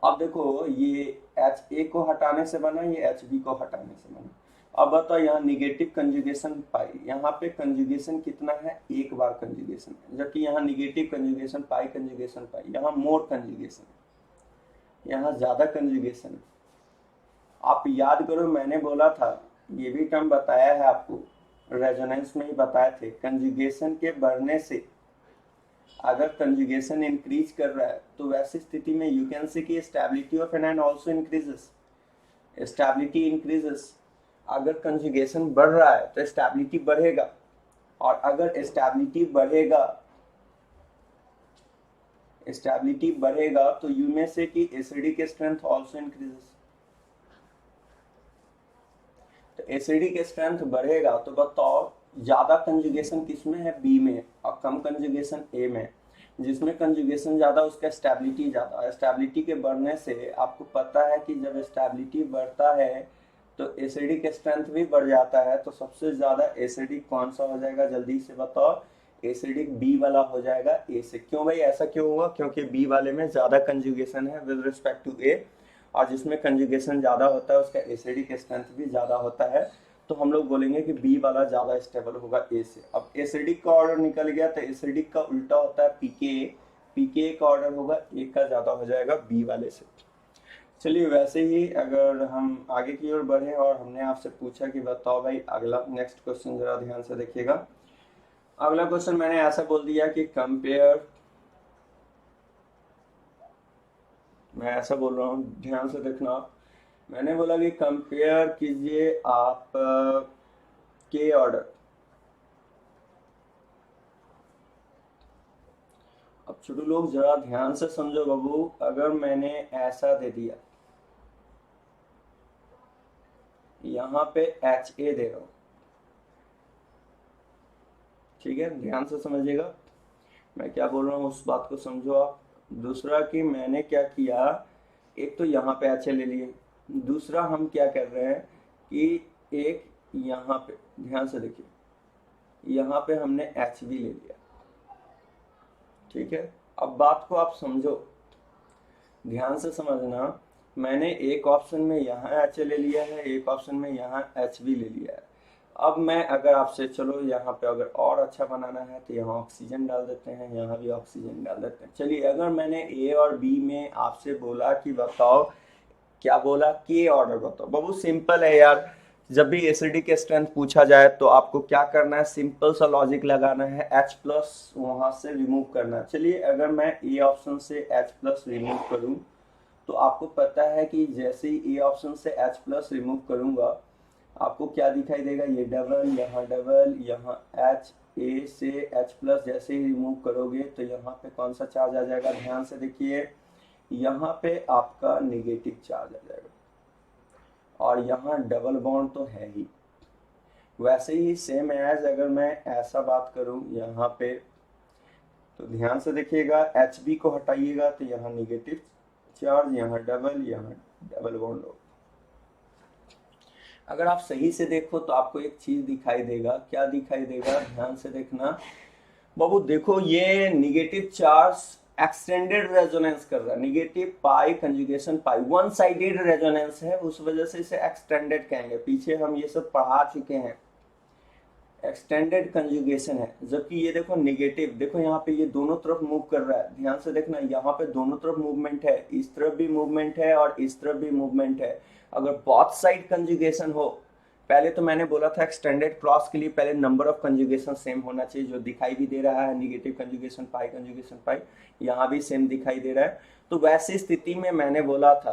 अब देखो, ये एच ए को हटाने से बना, ये एच बी को हटाने से बना। अब बताओ, यहाँ निगेटिव कंजुगेशन पाई, यहाँ पे कंजुगेशन कितना है, एक बार कंजुगेशन है, जबकि यहाँ निगेटिव कंजुगेशन पाई, कंजुगेशन पाई, यहाँ मोर कंजुगेशन है, यहाँ ज्यादा कंजुगेशन है। आप याद करो, मैंने बोला था, ये भी टर्म बताया है आपको, रेजोनेंस में ही बताए थे, कंजुगेशन के बढ़ने से अगर कंजुगेशन इंक्रीज कर रहा है तो वैसी स्थिति में यू कैन से कि stability of anion also increases, stability increases. अगर कंजुगेशन बढ़ रहा है तो स्टेबिलिटी बढ़ेगा, और अगर स्टेबिलिटी बढ़ेगा तो यू में से कि एसिडिक स्ट्रेंथ आल्सो इंक्रीजेस। तो एसिडिक स्ट्रेंथ बढ़ेगा तो बताओ ज्यादा कंजुगेशन किसमें है, बी में, और कम कंजुगेशन ए में। जिसमें कंजुगेशन ज्यादा उसका स्टेबिलिटी ज्यादा। स्टेबिलिटी के बढ़ने से आपको पता है कि जब स्टेबिलिटी बढ़ता है तो एसिडिक स्ट्रेंथ भी बढ़ जाता है। तो सबसे ज्यादा एसिडिक कौन सा हो जाएगा, जल्दी से बताओ, एसिडिक बी वाला हो जाएगा ए से। क्यों भाई, ऐसा क्यों हुआ, क्योंकि बी वाले में ज्यादा कंजुगेशन है विद रिस्पेक्ट टू ए, और जिसमें कंजुगेशन ज्यादा होता है उसका एसिडिक स्ट्रेंथ भी ज्यादा होता है। तो हम लोग बोलेंगे कि बी वाला ज्यादा स्टेबल होगा ए से। अब एसिडिक का ऑर्डर निकल गया तो एसिडिक का उल्टा होता है पीके, पीके का ऑर्डर होगा ए का ज्यादा हो जाएगा बी वाले से। चलिए, वैसे ही अगर हम आगे की ओर बढ़े और हमने आपसे पूछा कि बताओ भाई अगला नेक्स्ट क्वेश्चन, जरा ध्यान से देखिएगा। अगला क्वेश्चन मैंने ऐसा बोल दिया कि कंपेयर, मैं ऐसा बोल रहा हूँ, ध्यान से देखना आप। मैंने बोला कि कंपेयर कीजिए आप के ऑर्डर। अब छोटू लोग जरा ध्यान से समझो बाबू, अगर मैंने ऐसा दे दिया, यहाँ पे एच ए दे रहा हूं, ठीक है, ध्यान से समझिएगा मैं क्या बोल रहा हूँ, उस बात को समझो आप। दूसरा कि मैंने क्या किया, एक तो यहाँ पे एच ए ले लिए, दूसरा हम क्या कर रहे हैं कि एक यहाँ पे, ध्यान से देखिए, यहाँ पे हमने एच बी ले लिया, ठीक है। अब बात को आप समझो, ध्यान से समझना। मैंने एक ऑप्शन में यहाँ एच ए ले लिया है, एक ऑप्शन में यहाँ एच बी ले लिया है। अब मैं अगर आपसे, चलो यहाँ पे अगर और अच्छा बनाना है तो यहाँ ऑक्सीजन डाल देते हैं, यहाँ भी ऑक्सीजन डाल देते हैं। चलिए, अगर मैंने ए और बी में आपसे बोला कि बताओ, क्या बोला, के ऑर्डर बताओ। बाबू सिंपल है यार, जब भी एसिडिक स्ट्रेंथ पूछा जाए तो आपको क्या करना है, सिंपल सा लॉजिक लगाना है, H प्लस वहां से रिमूव करना है। चलिए, अगर मैं ए ऑप्शन से H प्लस रिमूव करूं तो आपको पता है कि जैसे ही ए ऑप्शन से H प्लस रिमूव करूंगा आपको क्या दिखाई देगा, ये डबल, यहाँ डबल, यहाँ H, ए से H प्लस जैसे ही रिमूव करोगे तो यहाँ पे कौन सा चार्ज आ जाएगा, ध्यान से देखिए, यहाँ पे आपका नेगेटिव चार्ज आ जाएगा, और यहाँ डबल बॉन्ड तो है ही, वैसे ही सेम एज अगर मैं ऐसा बात करूं यहाँ पे, तो ध्यान से देखिएगा, एच बी को हटाइएगा तो यहाँ निगेटिव चार्ज, यहाँ डबल बॉन्ड हो। अगर आप सही से देखो तो आपको एक चीज दिखाई देगा, क्या दिखाई देगा, ध्यान से देखना बाबू। देखो ये निगेटिव चार्ज एक्सटेंडेड रेजोनेंस कर रहा है, निगेटिव पाई कंजुगेशन पाई, वन साइडेड रेजोनेंस है, उस वजह से इसे एक्सटेंडेड कहेंगे। पीछे हम ये सब पढ़ा चुके हैं, एक्सटेंडेड कंजुगेशन है। जबकि ये देखो निगेटिव, देखो यहाँ पे ये दोनों तरफ मूव कर रहा है, ध्यान से देखना, यहाँ पे दोनों तरफ मूवमेंट है, इस तरफ भी मूवमेंट है और इस तरफ भी मूवमेंट है। अगर बोथ साइड कंजुगेशन हो, पहले तो मैंने बोला था एक्सटेंडेड क्रॉस के लिए पहले नंबर ऑफ कंजुगेशन सेम होना चाहिए, जो दिखाई भी दे रहा है, निगेटिव कंजुगेशन पाई, यहाँ भी सेम दिखाई दे रहा है। तो वैसी स्थिति में मैंने बोला था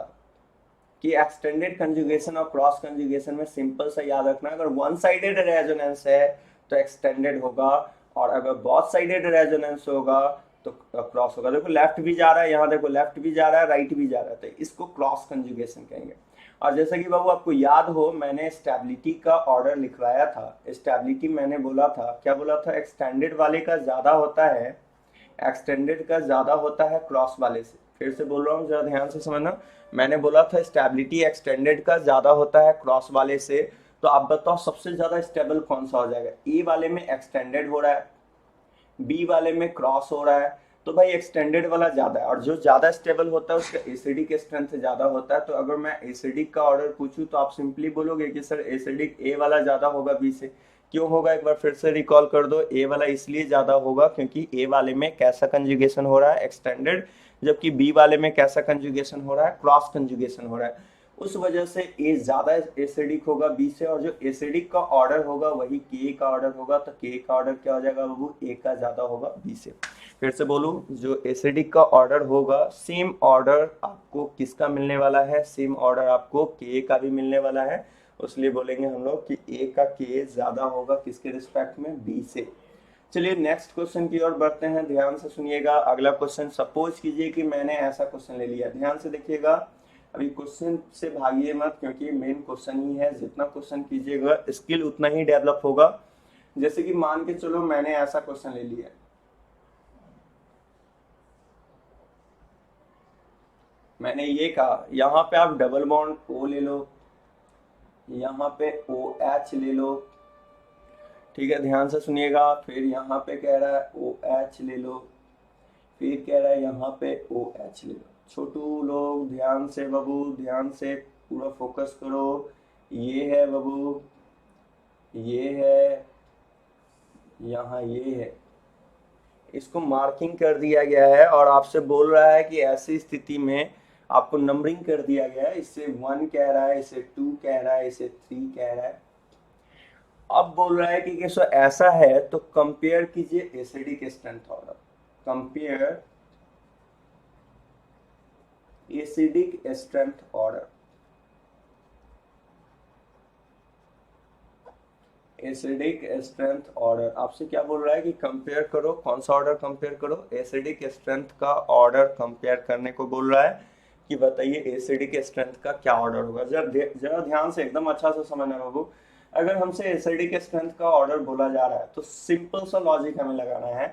कि एक्सटेंडेड कंजुगेशन और क्रॉस कंजुगेशन में सिंपल सा याद रखना, अगर वन साइडेड रेजोनेंस है तो एक्सटेंडेड होगा, और अगर बोथ साइडेड रेजोनेंस होगा तो क्रॉस होगा। देखो लेफ्ट भी जा रहा है, यहाँ देखो लेफ्ट भी जा रहा है, राइट भी जा रहा है, तो इसको क्रॉस कंजुगेशन कहेंगे। और जैसा कि बाबू आपको याद हो, मैंने स्टेबिलिटी का ऑर्डर लिखवाया था। स्टेबिलिटी मैंने बोला था, क्या बोला था, एक्सटेंडेड वाले का ज्यादा होता है, एक्सटेंडेड का ज्यादा होता है क्रॉस वाले से। फिर से बोल रहा हूँ, जरा ध्यान से समझना, मैंने बोला था स्टेबिलिटी एक्सटेंडेड का ज्यादा होता है क्रॉस वाले से। तो आप बताओ सबसे ज्यादा स्टेबल कौन सा हो जाएगा, ए वाले में एक्सटेंडेड हो रहा है, बी वाले में क्रॉस हो रहा है, तो भाई एक्सटेंडेड वाला ज्यादा है, और जो ज्यादा स्टेबल होता है उसका एसिडिक स्ट्रेंथ ज्यादा होता है। तो अगर मैं एसिडिक का ऑर्डर पूछूं तो आप सिंपली बोलोगे कि सर एसिडिक ए वाला ज्यादा होगा बी से। क्यों होगा, एक बार फिर से रिकॉल कर दो, ए वाला इसलिए ज्यादा होगा क्योंकि ए वाले में कैसा कंजुगेशन हो रहा है, एक्सटेंडेड, जबकि बी वाले में कैसा कंजुगेशन हो रहा है, क्रॉस कंजुगेशन हो रहा है। उस वजह से ए ज्यादा एसिडिक होगा बी से, और जो एसिडिक का ऑर्डर होगा वही के का ऑर्डर होगा, तो के का ऑर्डर क्या हो जाएगा बाबू, ए का ज्यादा होगा बी से। फिर से बोलूं, जो एसिडिक का ऑर्डर होगा सेम ऑर्डर आपको किसका मिलने वाला है, सेम ऑर्डर आपको के का भी मिलने वाला है, इसलिए बोलेंगे हम लोग कि ए का के ज्यादा होगा किसके रिस्पेक्ट में, बी से। चलिए नेक्स्ट क्वेश्चन की ओर बढ़ते हैं, ध्यान से सुनिएगा। अगला क्वेश्चन, सपोज कीजिए कि मैंने ऐसा क्वेश्चन ले लिया, ध्यान से देखिएगा, अभी क्वेश्चन से भागिए मत क्योंकि मेन क्वेश्चन ही है, जितना क्वेश्चन कीजिएगा स्किल उतना ही डेवलप होगा। जैसे कि मान के चलो मैंने ऐसा क्वेश्चन ले लिया, मैंने ये कहा यहाँ पे आप डबल बॉन्ड ओ ले लो, यहाँ पे ओ एच ले लो, ठीक है, ध्यान से सुनिएगा। फिर यहाँ पे कह रहा है ओ एच ले लो, फिर कह रहा है यहाँ पे ओ एच ले लो। छोटू लोग ध्यान से बाबू, ध्यान से पूरा फोकस करो। ये है बाबू, ये है, यहाँ ये है, इसको मार्किंग कर दिया गया है और आपसे बोल रहा है कि ऐसी स्थिति में आपको नंबरिंग कर दिया गया है, इसे 1 कह रहा है, इसे 2 कह रहा है, इसे 3 कह रहा है। अब बोल रहा है कि ऐसा है तो कंपेयर कीजिए acidic strength order, compare acidic strength order, acidic strength order आपसे क्या बोल रहा है कि कंपेयर करो, कौन सा ऑर्डर कंपेयर करो, एसिडिक स्ट्रेंथ का ऑर्डर कंपेयर करने को बोल रहा है कि बताइए एसिडिक स्ट्रेंथ का क्या ऑर्डर होगा। जरा ध्यान से एकदम अच्छा से समझना बाबू, अगर हमसे एसिडिक स्ट्रेंथ का ऑर्डर बोला जा रहा है तो सिंपल सा लॉजिक हमें लगाना है।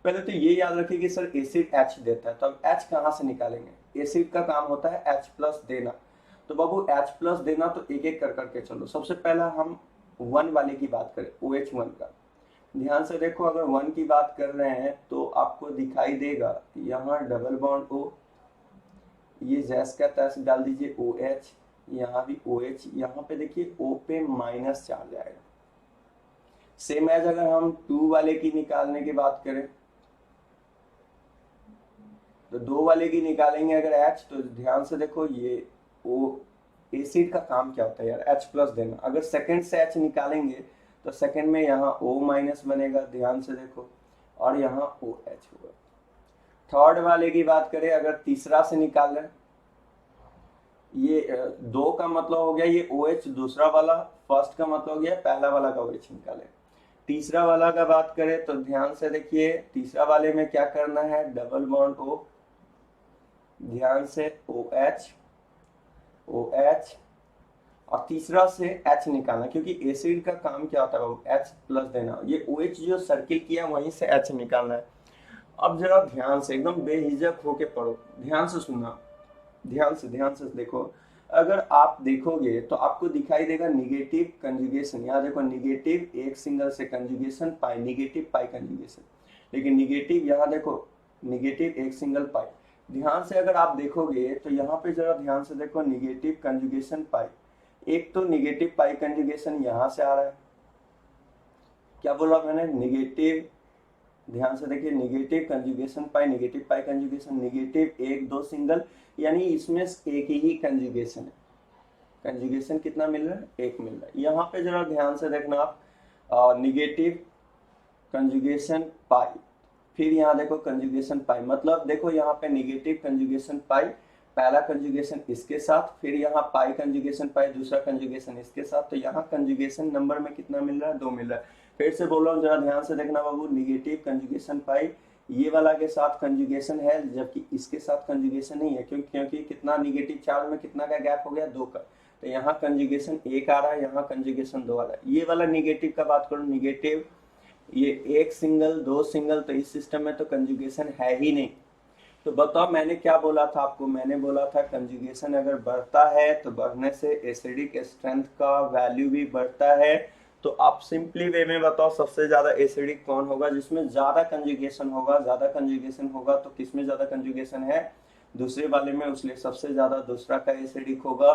पहले तो ये याद रखिए कि सर एसिड H देता है, तो अब H कहाँ से निकालेंगे, एसिड का काम होता है H प्लस देना, तो बाबू H प्लस देना तो एक एक कर करके चलो। सबसे पहला हम 1 वाले की बात करें, OH1 का, ध्यान से देखो, अगर 1 की बात कर रहे हैं तो आपको दिखाई देगा यहाँ डबल बॉन्ड O, ये जैस का तैस डाल दीजिए OH, यहाँ भी OH, यहाँ पे देखिए O पे माइनस चार्ज आएगा। सेम एज अगर हम 2 वाले की निकालने की बात करें तो 2 वाले की निकालेंगे अगर H, तो ध्यान से देखो ये O, एसिड का काम क्या होता है यार, H प्लस देना। अगर सेकंड से H निकालेंगे तो सेकंड में यहाँ O माइनस बनेगा, ध्यान से देखो, और यहाँ OH होगा। थर्ड वाले की बात करें, अगर तीसरा से निकाल रहे, ये 2 का मतलब हो गया ये OH दूसरा वाला, फर्स्ट का मतलब हो गया पहला वाला का OH निकाले। तीसरा वाला का बात करें तो ध्यान से देखिए, तीसरा वाले में क्या करना है, डबल बॉन्ड O, ध्यान से OH, OH, और तीसरा से H निकालना, क्योंकि एसिड का काम क्या होता है बाबू, H प्लस देना, ये OH जो सर्किल किया वहीं से H निकालना है। अब जरा ध्यान से एकदम बेहिजक होके पढ़ो, ध्यान से सुनना, ध्यान से देखो। अगर आप देखोगे तो आपको दिखाई देगा निगेटिव कंजुगेशन, यहाँ देखो निगेटिव एक सिंगल से कंजुगेशन पाई, निगेटिव पाई कंजुगेशन, लेकिन निगेटिव यहाँ देखो निगेटिव एक सिंगल पाई। ध्यान से अगर आप देखोगे तो यहाँ पे जरा ध्यान से देखो निगेटिव कंजुगेशन पाई, एक तो निगेटिव पाई कंजुगेशन यहाँ से आ रहा है, क्या बोला मैंने, निगेटिव, ध्यान से देखिए निगेटिव कंजुगेशन पाई, निगेटिव पाई कंजुगेशन, निगेटिव एक दो सिंगल, यानी इसमें एक ही कंजुगेशन है। कंजुगेशन कितना मिल रहा है, एक मिल रहा है। यहाँ पे जरा ध्यान से देखना आप, निगेटिव कंजुगेशन पाई, फिर यहाँ देखो कंजुगेशन पाई, मतलब देखो यहाँ पे निगेटिव कंजुगेशन पाई, पहला कंजुगेशन इसके साथ, फिर यहाँ पाई कंजुगेशन पाई, दूसरा कंजुगेशन इसके साथ, तो यहाँ कंजुगेशन नंबर में कितना मिल रहा है, 2 मिल रहा है। फिर से बोल रहा हूँ, जरा ध्यान से देखना बाबू, निगेटिव कंजुगेशन पाई ये वाला के साथ कंजुगेशन है, जबकि इसके साथ कंजुगेशन नहीं है, क्योंकि कितना निगेटिव चार्ज में कितना का गैप हो गया, 2 का, तो यहाँ कंजुगेशन 1 आ रहा है, यहाँ कंजुगेशन 2 आ रहा है। ये वाला निगेटिव का बात करूँ, निगेटिव ये एक सिंगल दो सिंगल, तो इस सिस्टम में तो कंजुगेशन है ही नहीं। तो बताओ मैंने क्या बोला था आपको, मैंने बोला था कंजुगेशन अगर बढ़ता है तो बढ़ने से एसिडिक स्ट्रेंथ का वैल्यू भी बढ़ता है। तो आप सिंपली वे में बताओ सबसे ज्यादा एसिडिक कौन होगा, जिसमें ज्यादा कंजुगेशन होगा, ज्यादा कंजुगेशन होगा तो किसमें ज्यादा कंजुगेशन है, दूसरे वाले में, उसलिए सबसे ज्यादा दूसरा का एसिडिक होगा,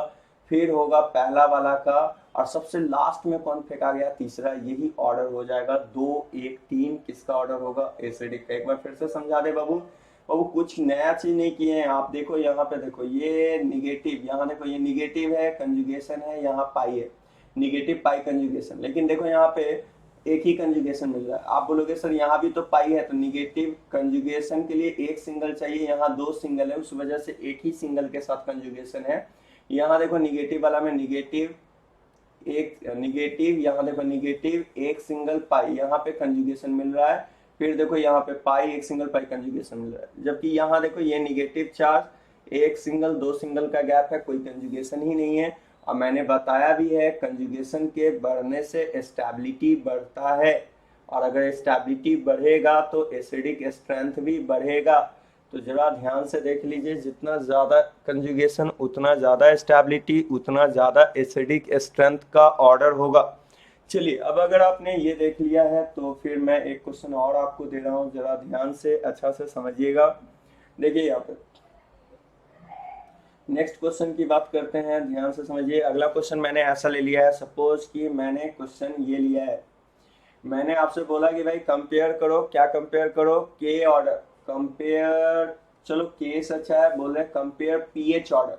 फिर होगा पहला वाला का, और सबसे लास्ट में कौन फेंका गया, तीसरा। यही ऑर्डर हो जाएगा 2 1 3, किसका ऑर्डर होगा, एसिडिक का। एक बार फिर से समझा दे बाबू, बाबू कुछ नया चीज नहीं किए हैं आप, देखो यहाँ पे देखो ये निगेटिव, यहाँ देखो ये निगेटिव है, कंजुगेशन है, यहाँ पाई है, निगेटिव पाई कंजुगेशन, लेकिन देखो यहाँ पे एक ही कंजुगेशन मिल रहा है। आप बोलोगे सर यहाँ भी तो पाई है, तो निगेटिव कंजुगेशन के लिए एक सिंगल चाहिए, यहाँ 2 सिंगल है, उस वजह से एक ही सिंगल के साथ कंजुगेशन है। यहाँ देखो निगेटिव वाला में निगेटिव एक निगेटिव, यहाँ देखो निगेटिव एक सिंगल पाई, यहाँ पे कंजुगेशन मिल रहा है, फिर देखो यहाँ पे पाई एक सिंगल पाई कंजुगेशन मिल रहा है, जबकि यहाँ देखो ये निगेटिव चार्ज एक सिंगल दो सिंगल का गैप है, कोई कंजुगेशन ही नहीं है। और मैंने बताया भी है कंजुगेशन के बढ़ने से स्टेबिलिटी बढ़ता है, और अगर स्टेबिलिटी बढ़ेगा तो एसिडिक स्ट्रेंथ भी बढ़ेगा। तो जरा ध्यान से देख लीजिए, जितना ज्यादा कंजुगेशन उतना ज्यादा स्टेबिलिटी, उतना ज्यादा एसिडिक स्ट्रेंथ का ऑर्डर होगा। चलिए अब अगर आपने ये देख लिया है तो फिर मैं एक क्वेश्चन और आपको दे रहा हूं, जरा ध्यान से अच्छा से समझिएगा। देखिए यहाँ पे नेक्स्ट क्वेश्चन की बात करते हैं, ध्यान से समझिए। अगला क्वेश्चन मैंने ऐसा ले लिया है, सपोज कि मैंने क्वेश्चन ये लिया है, मैंने आपसे बोला कि भाई कंपेयर करो, क्या कंपेयर करो, के ऑर्डर कंपेयर, चलो के से अच्छा है, बोल रहे कंपेयर पीएच ऑर्डर।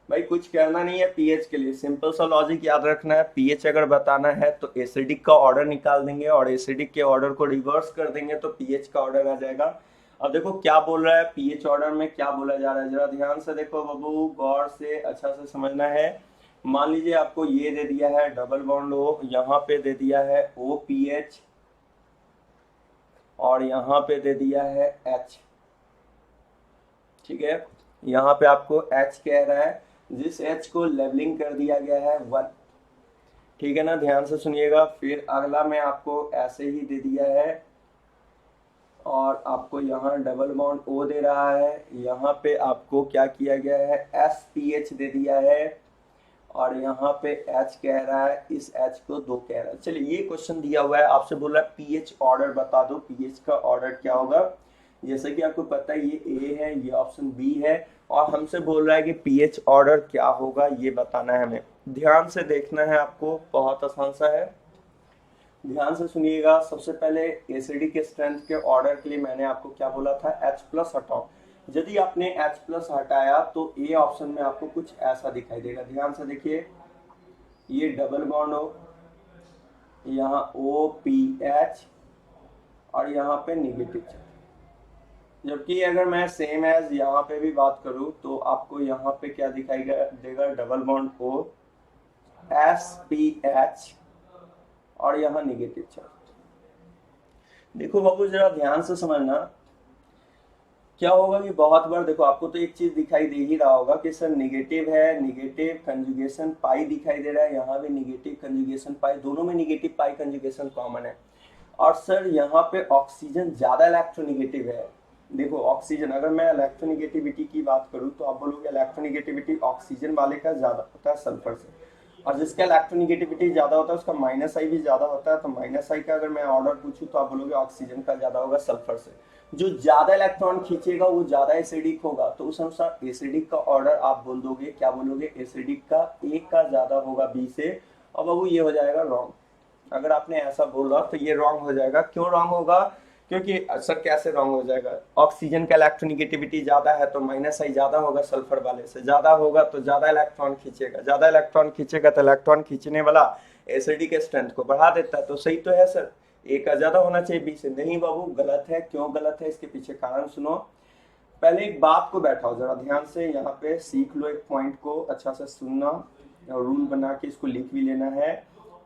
भाई कुछ करना नहीं है पीएच के लिए, सिंपल सा लॉजिक याद रखना है, पीएच अगर बताना है तो एसिडिक का ऑर्डर निकाल देंगे और एसिडिक के ऑर्डर को रिवर्स कर देंगे तो पीएच का ऑर्डर आ जाएगा। अब देखो क्या बोल रहा है पीएच ऑर्डर में, क्या बोला जा रहा है, जरा ध्यान से देखो बाबू, गौर से अच्छा से समझना है। मान लीजिए आपको ये दे दिया है डबल बॉन्ड ओ, यहाँ पे दे दिया है ओ पी एच, और यहाँ पे दे दिया है एच, ठीक है, यहाँ पे आपको एच कह रहा है, जिस एच को लेबलिंग कर दिया गया है 1, ठीक है ना, ध्यान से सुनिएगा। फिर अगला में आपको ऐसे ही दे दिया है, और आपको यहाँ डबल बॉन्ड ओ दे रहा है, यहाँ पे आपको क्या किया गया है, एस पी एच दे दिया है, और यहाँ पे H कह रहा है, इस H को 2 कह रहा है। चलिए ये क्वेश्चन दिया हुआ है, आपसे बोल रहा है पीएच ऑर्डर बता दो, पीएच का ऑर्डर क्या होगा। जैसे कि आपको पता है ये A है, ये ऑप्शन B है, और हमसे बोल रहा है कि पीएच ऑर्डर क्या होगा ये बताना है हमें। ध्यान से देखना है आपको, बहुत आसान सा है, ध्यान से सुनिएगा। सबसे पहले एसिडिक स्ट्रेंथ के ऑर्डर के लिए मैंने आपको क्या बोला था, H+ हटाओ। यदि आपने H+ हटाया तो ए ऑप्शन में आपको कुछ ऐसा दिखाई देगा, ध्यान से देखिए, ये डबल बॉन्ड हो, यहाँ OPH, और यहाँ पे निगेटिव चार्ज। जबकि अगर मैं सेम एज यहाँ पे भी बात करूँ तो आपको यहाँ पे क्या दिखाई देगा, डबल बॉन्ड O SPH, और यहाँ निगेटिव चार्ज। देखो बाबू जरा ध्यान से समझना, क्या होगा कि बहुत बार देखो आपको तो एक चीज दिखाई दे ही रहा होगा कि सर निगेटिव है, निगेटिव कंजुगेशन पाई दिखाई दे रहा है, यहाँ भी निगेटिव कंजुगेशन पाई, दोनों में निगेटिव पाई कंजुगेशन कॉमन है। और सर यहाँ पे ऑक्सीजन ज्यादा इलेक्ट्रोनिगेटिव है। देखो ऑक्सीजन, अगर मैं इलेक्ट्रोनिगेटिविटी की बात करूँ तो आप बोलोगे इलेक्ट्रोनिगेटिविटी ऑक्सीजन वाले का ज्यादा होता है सल्फर से, और जिसका इलेक्ट्रोनिगेटिविटी ज्यादा होता है उसका माइनस आई भी ज्यादा होता है। तो माइनस आई का अगर मैं ऑर्डर पूछूं तो आप बोलोगे ऑक्सीजन का ज्यादा होगा सल्फर से। जो ज्यादा इलेक्ट्रॉन खींचेगा वो ज्यादा एसिडिक होगा, तो उस अनुसार एसिडिक का ऑर्डर आप बोल दोगे, क्या बोलोगे, एसिडिक का ए का ज्यादा होगा बी से। और बाबू ये हो जाएगा रॉन्ग। अगर आपने ऐसा बोला तो ये रॉन्ग हो जाएगा। क्यों रॉन्ग होगा? क्योंकि सर कैसे रॉन्ग हो जाएगा? ऑक्सीजन का इलेक्ट्रोनिगेटिविटी ज्यादा है तो माइनस आई ज्यादा होगा सल्फर वाले से, ज्यादा होगा तो ज्यादा इलेक्ट्रॉन खींचेगा, ज्यादा इलेक्ट्रॉन खींचेगा तो इलेक्ट्रॉन खींचने वाला एसिडिक स्ट्रेंथ को बढ़ा देता है। तो सही तो है सर, ए का ज्यादा होना चाहिए बी से। नहीं बाबू गलत है। क्यों गलत है? इसके पीछे कारण सुनो। पहले एक बात को बैठाओ जरा ध्यान से, यहाँ पे सीख लो, एक पॉइंट को अच्छा से सुनना और रूल बना के इसको लिख भी लेना है।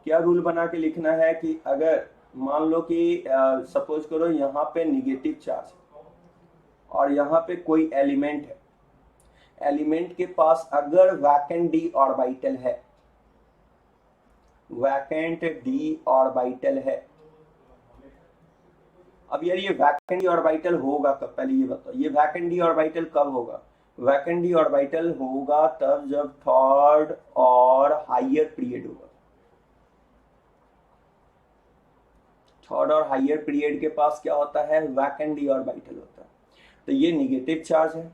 क्या रूल बना के लिखना है कि अगर मान लो कि सपोज करो यहाँ पे निगेटिव चार्ज और यहाँ पे कोई एलिमेंट है, एलिमेंट के पास अगर वैकेंट डी ऑर्बिटल है, वैकेंट डी ऑर्बिटल है। अब यार ये वैकेंट डी ऑर्बिटल होगा कब, पहले ये बताओ, ये वैकेंट डी ऑर्बिटल कब होगा? वैकेंट डी ऑर्बिटल होगा तब जब थर्ड और हायर पीरियड होगा। थर्ड और हायर पीरियड के पास क्या होता है? वैकेंट डी ऑर्बिटल होता है। तो ये निगेटिव चार्ज है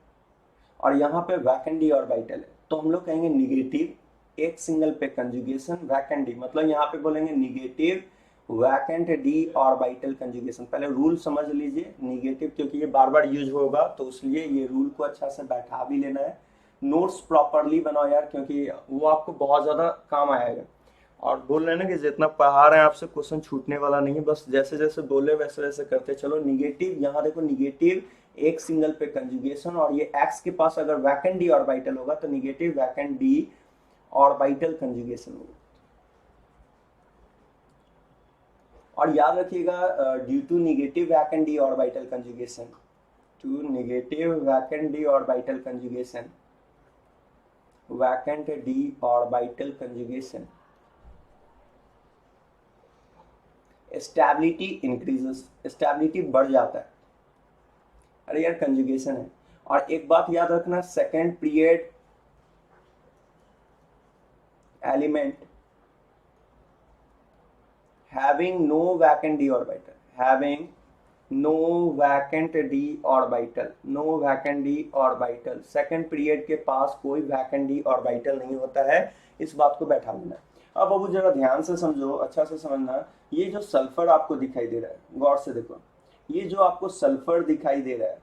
और यहाँ पे वैकेंट डी ऑर्बिटल है, तो हम लोग कहेंगे निगेटिव एक सिंगल पे कंजुगेशन वैकेंट डी, मतलब यहाँ पे बोलेंगे negative vacant d orbital conjugation. पहले रूल समझ लीजिए, निगेटिव क्योंकि ये बार बार यूज होगा तो इसलिए ये रूल को अच्छा से बैठा भी लेना है। नोट्स प्रॉपरली बनाओ यार, क्योंकि वो आपको बहुत ज्यादा काम आएगा। और बोल रहे हैं ना कि जितना पढ़ा रहे हैं आपसे क्वेश्चन छूटने वाला नहीं है, बस जैसे जैसे बोले वैसे वैसे करते चलो। निगेटिव, यहाँ देखो निगेटिव एक सिंगल पे कंजुगेशन, और ये एक्स के पास अगर वैकेंट डी ऑर्बिटल होगा तो negative vacant d orbital conjugation होगा। और याद रखिएगा due to negative vacant d orbital conjugation, to negative vacant d orbital conjugation, vacant d orbital conjugation, stability increases, stability बढ़ जाता है। अरे यार कंजुगेशन है। और एक बात याद रखना, second period element having no vacant d orbital, having no vacant d orbital, no vacant d orbital, second period के पास कोई वैकेंट डी ऑर्बिटल नहीं होता है। इस बात को बैठा लेना। अब बाबू जरा ध्यान से समझो, अच्छा से समझना। ये जो सल्फर आपको दिखाई दे रहा है, गौर से देखो, ये जो आपको सल्फर दिखाई दे रहा है,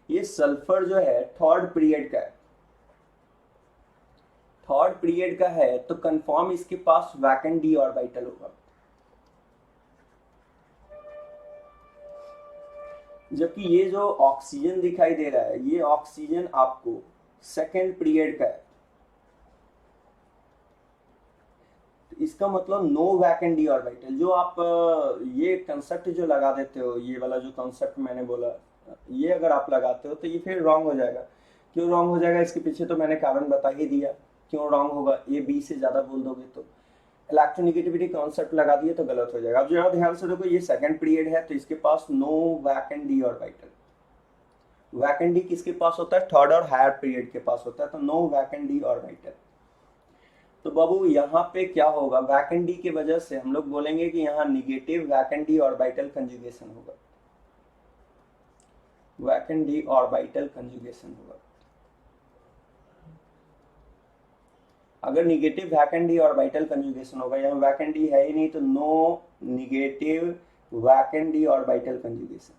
ये सल्फर जो है थर्ड पीरियड का है, थर्ड पीरियड का है, तो कंफर्म इसके पास वैकेंट डी ऑर्बिटल होगा। जबकि ये जो ऑक्सीजन दिखाई दे रहा है, ये ऑक्सीजन आपको सेकेंड पीरियड का है, तो इसका मतलब नो वैकेंट डी ऑर्बिटल। जो आप ये कंसेप्ट जो लगा देते हो, ये वाला जो कंसेप्ट मैंने बोला, ये अगर आप लगाते हो तो ये फिर रॉन्ग हो जाएगा। क्यों रॉन्ग हो जाएगा? इसके पीछे तो मैंने कारण बता ही दिया क्यों रॉन्ग होगा। ए बी से ज्यादा बोल दोगे तो इलेक्ट्रोनिगेटिविटी कॉन्सेप्ट लगा दिए तो गलत हो जाएगा। अब जरा ध्यान से देखो, ये सेकंड पीरियड है तो इसके पास no vacant d orbital. Vacant d किसके पास होता है? थर्ड और हायर पीरियड के पास होता है, तो नो वैकेंट डी ऑर्बिटल। तो बाबू यहाँ पे क्या होगा? वैकेंट डी की वजह से हम लोग बोलेंगे कि यहाँ negative vacant d orbital conjugation होगा, वैकेंट डी ऑर्बिटल कंजुगेशन होगा। अगर negative vacant d orbital conjugation होगा, यहाँ वैकेंट डी है ही नहीं, तो no negative vacant d orbital conjugation.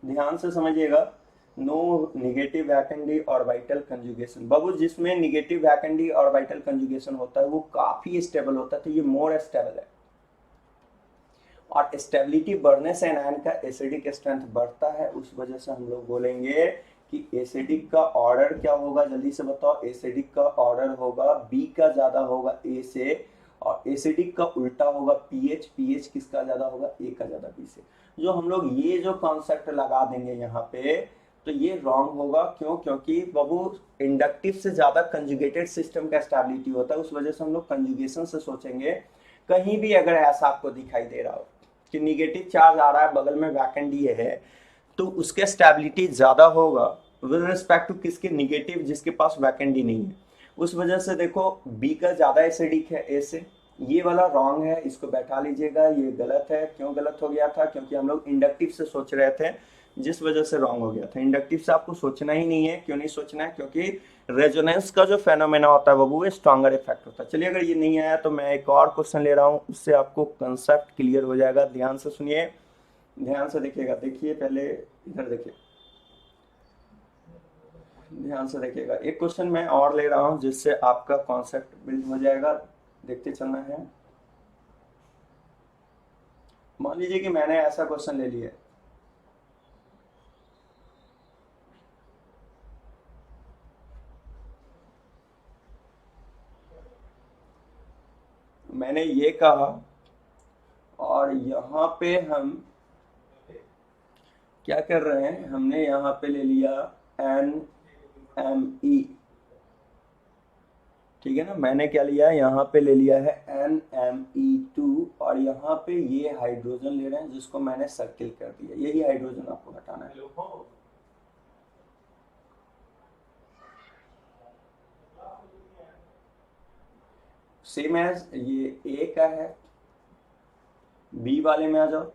ध्यान से समझिएगा, no negative vacant d orbital conjugation. बाबू जिसमें negative vacant d orbital conjugation होता है वो काफी स्टेबल होता है, तो ये मोर स्टेबल है। और स्टेबिलिटी बढ़ने से एनायन का एसिडिक स्ट्रेंथ बढ़ता है, उस वजह से हम लोग बोलेंगे कि एसिडिक का ऑर्डर क्या होगा, जल्दी से बताओ। एसिडिक का ऑर्डर होगा बी का ज्यादा होगा ए से, और एसिडिक का उल्टा होगा पीएच, पीएच किसका ज्यादा होगा? ए का ज्यादा बी से। जो हम लोग ये जो कॉन्सेप्ट लगा देंगे यहाँ पे, तो ये रॉन्ग होगा। क्यों? क्योंकि बाबू इंडक्टिव से ज्यादा कंजुगेटेड सिस्टम का स्टेबिलिटी होता है, उस वजह से हम लोग कंजुगेशन से सोचेंगे। कहीं भी अगर ऐसा आपको दिखाई दे रहा हो कि निगेटिव चार्ज आ रहा है, बगल में वैकेंट डी है, तो उसके स्टेबिलिटी ज्यादा होगा विद रिस्पेक्ट टू किसके? निगेटिव, जिसके पास वैकेंट डी नहीं है। उस वजह से देखो बी का ज्यादा एसिडिक है ए से। ये वाला रॉन्ग है, इसको बैठा लीजिएगा, ये गलत है। क्यों गलत हो गया था? क्योंकि हम लोग इंडक्टिव से सोच रहे थे, जिस वजह से रॉन्ग हो गया था। इंडक्टिव से आपको सोचना ही नहीं है। क्यों नहीं सोचना है? क्योंकि रेजोनेंस का जो फेनोमेना होता है वो स्ट्रॉन्गर इफेक्ट होता है। चलिए, अगर ये नहीं आया तो मैं एक और क्वेश्चन ले रहा हूँ, उससे आपको कंसेप्ट क्लियर हो जाएगा। ध्यान से सुनिए, ध्यान से देखिएगा। देखिए, पहले इधर देखिए, ध्यान से देखिएगा। एक क्वेश्चन मैं और ले रहा हूं जिससे आपका कॉन्सेप्ट बिल्ड हो जाएगा। देखते चलना है। मान लीजिए कि मैंने ऐसा क्वेश्चन ले लिया, मैंने ये कहा, और यहाँ पे हम क्या कर रहे हैं? हमने यहाँ पे ले लिया NMe, ठीक है ना। मैंने क्या लिया? यहाँ पे ले लिया है NMe2, और यहाँ पे ये हाइड्रोजन ले रहे हैं जिसको मैंने सर्किल कर दिया। यही हाइड्रोजन आपको हटाना है। सेम एज ये ए का है। बी वाले में आ जाओ।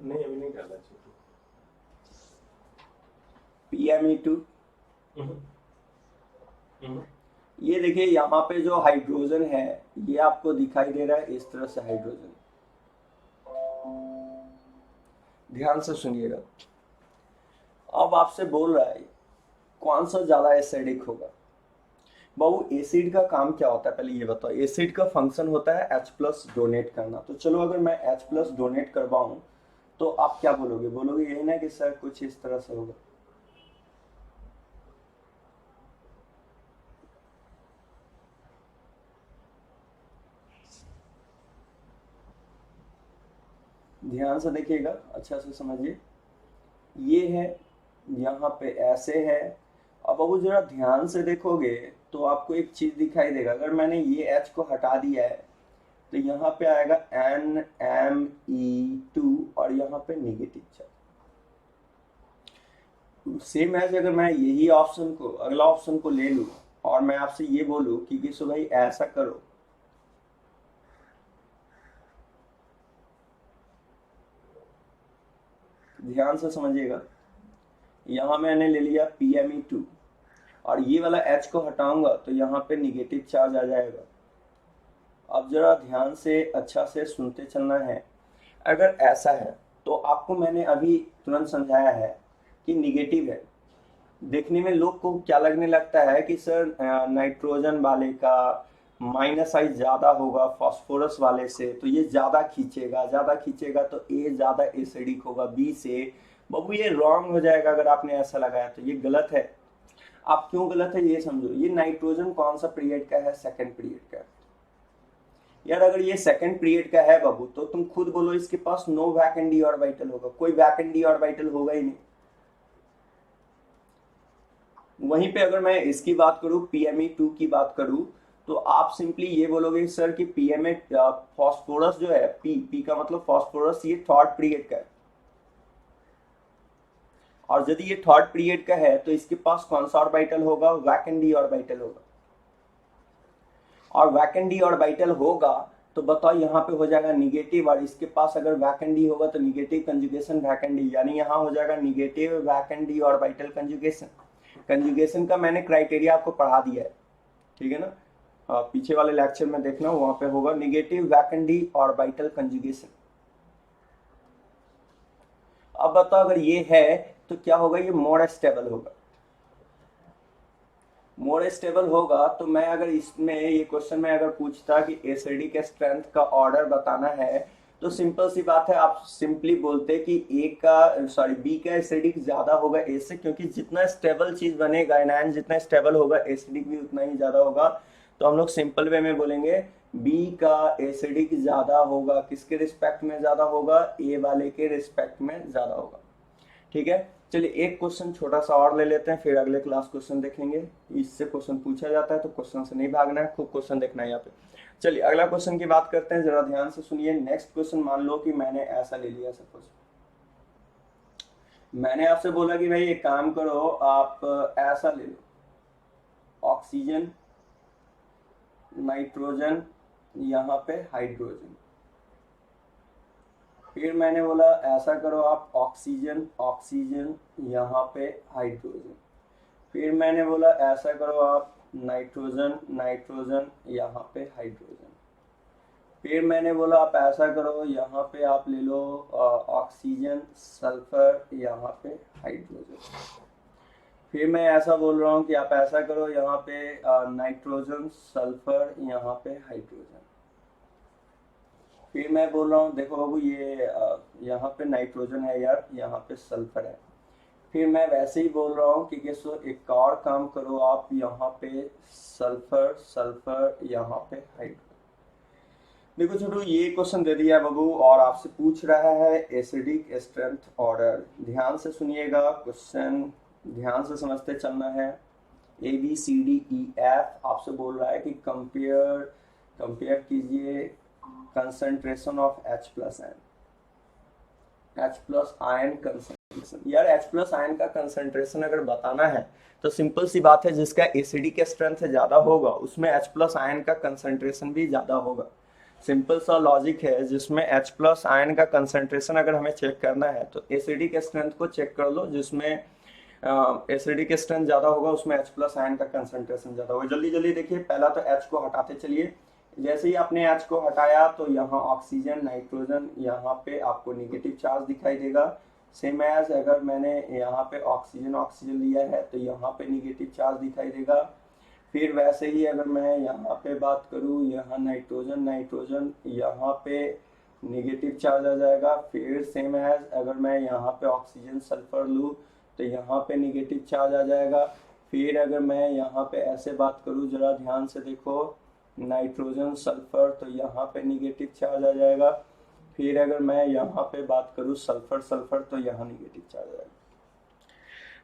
नहीं, अभी नहीं करना चाहिए। PME2, ये देखिए यहाँ पे जो हाइड्रोजन है, ये आपको दिखाई दे रहा है इस तरह से हाइड्रोजन। ध्यान से सुनिएगा। अब आपसे बोल रहा है कौन सा ज्यादा एसिडिक होगा। बाबू, एसिड का काम क्या होता है पहले ये बताओ। एसिड का फंक्शन होता है H+ डोनेट करना। तो चलो, अगर मैं H+ डोनेट करवाऊं तो आप क्या बोलोगे? बोलोगे यही ना कि सर कुछ इस तरह से होगा। ध्यान से देखिएगा, अच्छा से समझिए। ये है, यहाँ पे ऐसे है। अब वो जरा ध्यान से देखोगे तो आपको एक चीज दिखाई देगा। अगर मैंने ये H को हटा दिया है तो यहाँ पे आएगा NMe2, और यहाँ पे निगेटिव चार्ज। सेम एज अगर मैं यही ऑप्शन को, अगला ऑप्शन को ले लूं और मैं आपसे ये बोलूं कि किसो भाई ऐसा करो, ध्यान से समझिएगा। यहाँ मैंने ले लिया PME2, और ये वाला H को हटाऊंगा तो यहाँ पे निगेटिव चार्ज आ जाएगा। अब जरा ध्यान से अच्छा से सुनते चलना है। अगर ऐसा है तो आपको मैंने अभी तुरंत समझाया है कि निगेटिव है। देखने में लोग को क्या लगने लगता है कि सर नाइट्रोजन वाले का माइनस साइज ज्यादा होगा फास्फोरस वाले से, तो ये ज्यादा खींचेगा, ज्यादा खींचेगा तो ए ज्यादा एसिडिक होगा बी से। बाबू, ये रॉन्ग हो जाएगा अगर आपने ऐसा लगाया तो। ये गलत है। आप क्यों गलत है ये समझो। ये नाइट्रोजन कौन सा पीरियड का है? सेकंड पीरियड का। यार, अगर ये सेकंड पीरियड का है बाबू, तो तुम खुद बोलो इसके पास नो वैकेंट डी ऑर्बिटल होगा। कोई वैकेंट डी ऑर्बिटल होगा ही नहीं। वहीं पे अगर मैं इसकी बात करूं, PME2 की बात करूं, तो आप सिंपली ये बोलोगे सर कि PMA फास्फोरस जो है, पी का मतलब फास्फोरस, ये थर्ड पीरियड का है। और यदि ये थर्ड पीरियड का है तो इसके पास कौन सा ऑर्बिटल होगा? वैकेंट डी ऑर्बिटल होगा। और वैकेंट डी ऑर्बिटल होगा तो बताओ यहाँ पे हो जाएगा निगेटिव, और इसके पास अगर वैकेंट डी होगा तो निगेटिव कंजुगेशन वैकेंट डी, यानी यहाँ हो जाएगा negative vacant d orbital conjugation. Conjugation का मैंने क्राइटेरिया आपको पढ़ा दिया है, ठीक है ना। पीछे वाले लेक्चर में देखना, वहां पे होगा negative vacant d orbital conjugation. अब बताओ अगर ये है तो क्या होगा? ये मोर स्टेबल होगा। मोर स्टेबल होगा तो मैं अगर इसमें ये क्वेश्चन में अगर पूछता कि एसिडिक स्ट्रेंथ का ऑर्डर बताना है, तो सिंपल सी बात है, आप सिंपली बोलते कि बी का एसिडिक ज्यादा होगा ए से, क्योंकि जितना स्टेबल चीज बनेगा एनायन जितना स्टेबल होगा एसिडिक भी उतना ही ज्यादा होगा। तो हम लोग सिंपल वे में बोलेंगे बी का एसिडिक ज्यादा होगा, किसके रिस्पेक्ट में ज्यादा होगा, ए वाले के रिस्पेक्ट में ज्यादा होगा। ठीक है, चलिए एक क्वेश्चन छोटा सा और ले लेते हैं, फिर अगले क्लास क्वेश्चन देखेंगे। इससे क्वेश्चन पूछा जाता है तो क्वेश्चन से नहीं भागना है, खूब क्वेश्चन देखना है यहाँ पे। चलिए अगला क्वेश्चन की बात करते हैं, जरा ध्यान से सुनिए। नेक्स्ट क्वेश्चन, मान लो कि मैंने ऐसा ले लिया, सपोज मैंने आपसे बोला कि भाई एक काम करो, आप ऐसा ले लो, ऑक्सीजन, नाइट्रोजन, यहाँ पे हाइड्रोजन। फिर मैंने बोला ऐसा करो आप ऑक्सीजन, ऑक्सीजन, यहाँ पे हाइड्रोजन। फिर मैंने बोला ऐसा करो आप नाइट्रोजन, नाइट्रोजन, यहाँ पे हाइड्रोजन। फिर मैंने बोला आप ऐसा करो, यहाँ पे आप ले लो ऑक्सीजन, सल्फर, यहाँ पे हाइड्रोजन। फिर मैं ऐसा बोल रहा हूँ कि आप ऐसा करो, यहाँ पे नाइट्रोजन, सल्फर, यहाँ पे हाइड्रोजन। फिर मैं बोल रहा हूँ देखो बाबू ये यहाँ पे नाइट्रोजन है यार, यहाँ पे सल्फर है। फिर मैं वैसे ही बोल रहा हूँ कि एक और काम करो आप, यहाँ पे सल्फर, सल्फर, यहाँ पे हाइड्रोजन। देखो छोटू, ये क्वेश्चन दे दिया है बाबू और आपसे पूछ रहा है एसिडिक स्ट्रेंथ ऑर्डर। ध्यान से सुनिएगा क्वेश्चन, ध्यान से समझते चलना है। ABCDEF आपसे बोल रहा है कि कंपेयर कीजिए concentration of H+N, H+ ion concentration. यार H+ आयन का कंसंट्रेशन अगर बताना है तो सिंपल सी बात है, जिसका एसिडिक स्ट्रेंथ ज्यादा होगा उसमें H+ आयन का कंसंट्रेशन भी ज्यादा होगा। सिंपल सा लॉजिक है, जिसमें H+ आयन का कंसंट्रेशन अगर हमें चेक करना है तो एसिडिक स्ट्रेंथ को चेक कर लो, जिसमें एसिडिक स्ट्रेंथ ज्यादा होगा उसमें H+ आयन का कंसंट्रेशन ज्यादा होगा। जल्दी जल्दी देखिए, पहला तो H को हटाते चलिए। जैसे ही आपने H को हटाया तो यहाँ ऑक्सीजन, नाइट्रोजन, यहाँ पे आपको निगेटिव चार्ज दिखाई देगा। सेम एज अगर मैंने यहाँ पे ऑक्सीजन ऑक्सीजन लिया है तो यहाँ पे निगेटिव चार्ज दिखाई देगा। फिर वैसे ही अगर मैं यहाँ पे बात करूँ, यहाँ नाइट्रोजन, नाइट्रोजन, यहाँ पे निगेटिव चार्ज आ जाएगा। फिर सेम एज अगर मैं यहाँ पे ऑक्सीजन, सल्फर लूँ तो यहाँ पे निगेटिव चार्ज आ जाएगा। फिर अगर मैं यहाँ पे ऐसे बात करूँ, जरा ध्यान से देखो, नाइट्रोजन, सल्फर, तो यहाँ पे निगेटिव चार्ज आ जाएगा। फिर अगर मैं यहाँ पे बात करूँ सल्फर, सल्फर, तो यहाँ निगेटिव चार्ज आ जाएगा।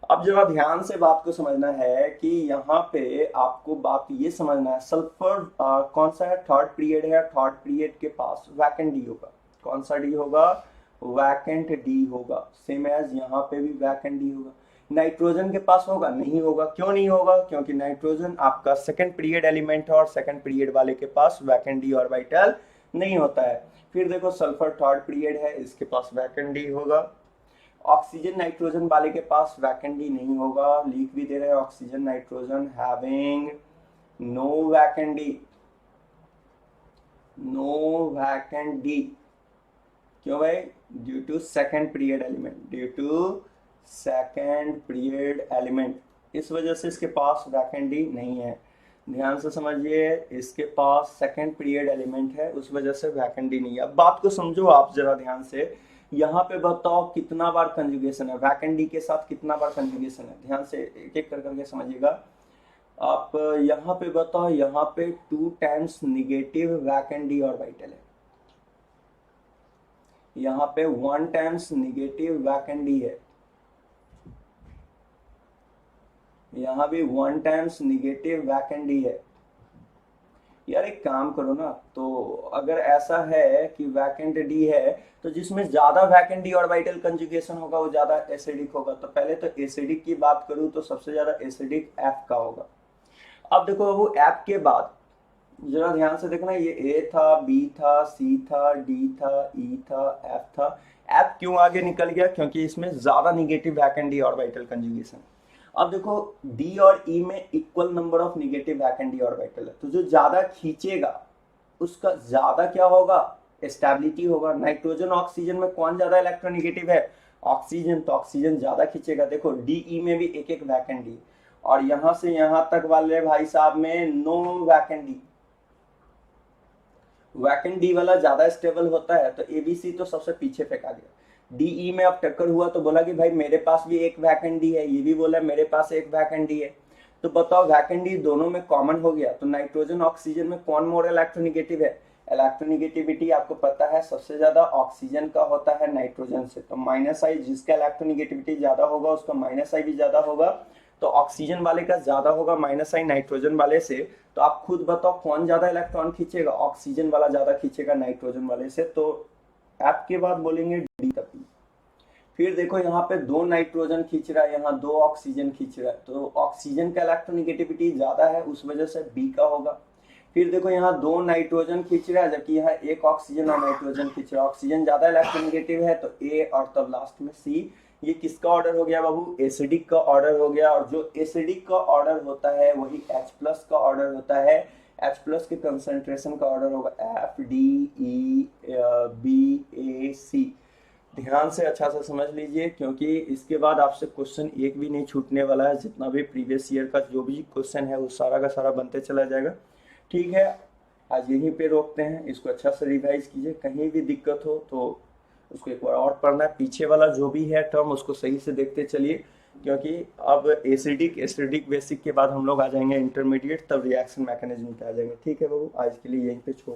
अब जरा ध्यान से बात को समझना है कि यहाँ पे आपको बात ये समझना है, सल्फर कौन सा है, थर्ड पीरियड है, थर्ड पीरियड के पास वैकेंट डी होगा। कौन सा डी होगा, वैकेंट डी होगा। सेम एज यहाँ पे भी वैकेंट डी होगा। नाइट्रोजन के पास होगा, नहीं होगा। क्यों नहीं होगा, क्योंकि नाइट्रोजन आपका सेकंड पीरियड एलिमेंट है और सेकंड पीरियड वाले के पास वैकेंट डी ऑर्बिटल नहीं होता है। फिर देखो सल्फर थर्ड पीरियड है, इसके पास वैकेंट डी होगा। ऑक्सीजन नाइट्रोजन वाले के पास वैकेंट डी नहीं होगा, लिख भी दे रहे हैं oxygen nitrogen having no vacant d, no vacant d. क्यों भाई, due to second period element, due to second period element, इस वजह से इसके पास वैकेंट डी नहीं है। ध्यान से समझिए, इसके पास सेकंड पीरियड एलिमेंट है, उस वजह से वैकेंट डी नहीं है। अब बात को समझो आप जरा ध्यान से, यहाँ पे बताओ कितना बार कंजुगेशन है, वैकेंट डी के साथ कितना बार कंजुगेशन है। ध्यान से एक एक करके समझिएगा आप। यहाँ पे बताओ, यहाँ पे 2 times negative vacant d orbital है, यहाँ पे 1 टाइम्स निगेटिव वैकेंट डी है, यहाँ भी 1 टाइम्स निगेटिव वैकेंट डी है। यार एक काम करो ना, तो अगर ऐसा है कि वैकेंट डी है तो जिसमें ज्यादा वैकेंट डी ऑर्बिटल कंजुगेशन होगा वो ज्यादा एसिडिक होगा। तो पहले तो एसिडिक की बात करूं तो सबसे ज्यादा एसिडिक एफ का होगा। अब देखो वो एफ के बाद जरा ध्यान से देखना, ये ए था, बी था, सी था, डी था, ई था, एफ था। एफ क्यों आगे निकल गया, क्योंकि इसमें ज्यादा negative vacant d orbital conjugation. अब देखो डी और ई में equal number of negative vacant d orbital है, तो जो ज्यादा खींचेगा उसका ज्यादा क्या होगा, स्टेबिलिटी होगा। नाइट्रोजन ऑक्सीजन में कौन ज्यादा इलेक्ट्रोनेगेटिव है, ऑक्सीजन, तो ऑक्सीजन ज्यादा खींचेगा। देखो डी ई में भी एक एक वैकेंट डी, और यहां से यहां तक वाले भाई साहब में no vacant d. Vacant d वाला ज्यादा स्टेबल होता है, तो एबीसी तो सबसे पीछे फेंका गया। डीई में अब टक्कर हुआ तो बोला कि भाई मेरे पास भी एक वैकेंट डी है, ये भी बोला मेरे पास एक वैकेंट डी है, तो बताओ वैकेंट डी दोनों में कॉमन हो गया, तो नाइट्रोजन ऑक्सीजन में कौन मोर इलेक्ट्रोनिगेटिव है? इलेक्ट्रोनिगेटिविटी आपको पता है सबसे ज्यादा ऑक्सीजन का होता है नाइट्रोजन से, तो माइनस आई, जिसका इलेक्ट्रोनिगेटिविटी ज्यादा होगा उसका माइनस आई भी ज्यादा होगा, तो ऑक्सीजन वाले का ज्यादा होगा माइनस आई नाइट्रोजन वाले से। तो आप खुद बताओ कौन ज्यादा इलेक्ट्रॉन खींचेगा? ऑक्सीजन वाला ज्यादा खींचेगा नाइट्रोजन वाले से, तो एफ के बाद बोलेंगे डी तक। फिर देखो यहाँ पे 2 नाइट्रोजन खींच रहा है, यहाँ 2 ऑक्सीजन खींच रहा है, तो ऑक्सीजन का इलेक्ट्रोनिगेटिविटी ज्यादा है, उस वजह से बी का होगा। फिर देखो यहाँ 2 नाइट्रोजन खींच रहा है, जबकि यहाँ एक ऑक्सीजन और नाइट्रोजन खींच रहा है, ऑक्सीजन ज्यादा इलेक्ट्रोनिगेटिव है, तो ए, और तब लास्ट में सी। ये किसका ऑर्डर हो गया बाबू? एसिडिक का ऑर्डर हो गया, और जो एसिडिक का ऑर्डर होता है वही H+ का ऑर्डर होता है। H+ के कंसंट्रेशन का ऑर्डर होगा एफ, डी, ई, बी, ए, सी। ध्यान से अच्छा से समझ लीजिए, क्योंकि इसके बाद आपसे क्वेश्चन एक भी नहीं छूटने वाला है, जितना भी प्रीवियस ईयर का जो भी क्वेश्चन है वो सारा का सारा बनते चला जाएगा। ठीक है, आज यहीं पे रोकते हैं, इसको अच्छा से रिवाइज कीजिए, कहीं भी दिक्कत हो तो उसको एक बार और पढ़ना है, पीछे वाला जो भी है टर्म उसको सही से देखते चलिए, क्योंकि अब एसिडिक बेसिक के बाद हम लोग आ जाएंगे इंटरमीडिएट, तब रिएक्शन मैकेनिज्म पे आ जाएंगे। ठीक है बाबू, आज के लिए यहीं पे छोड़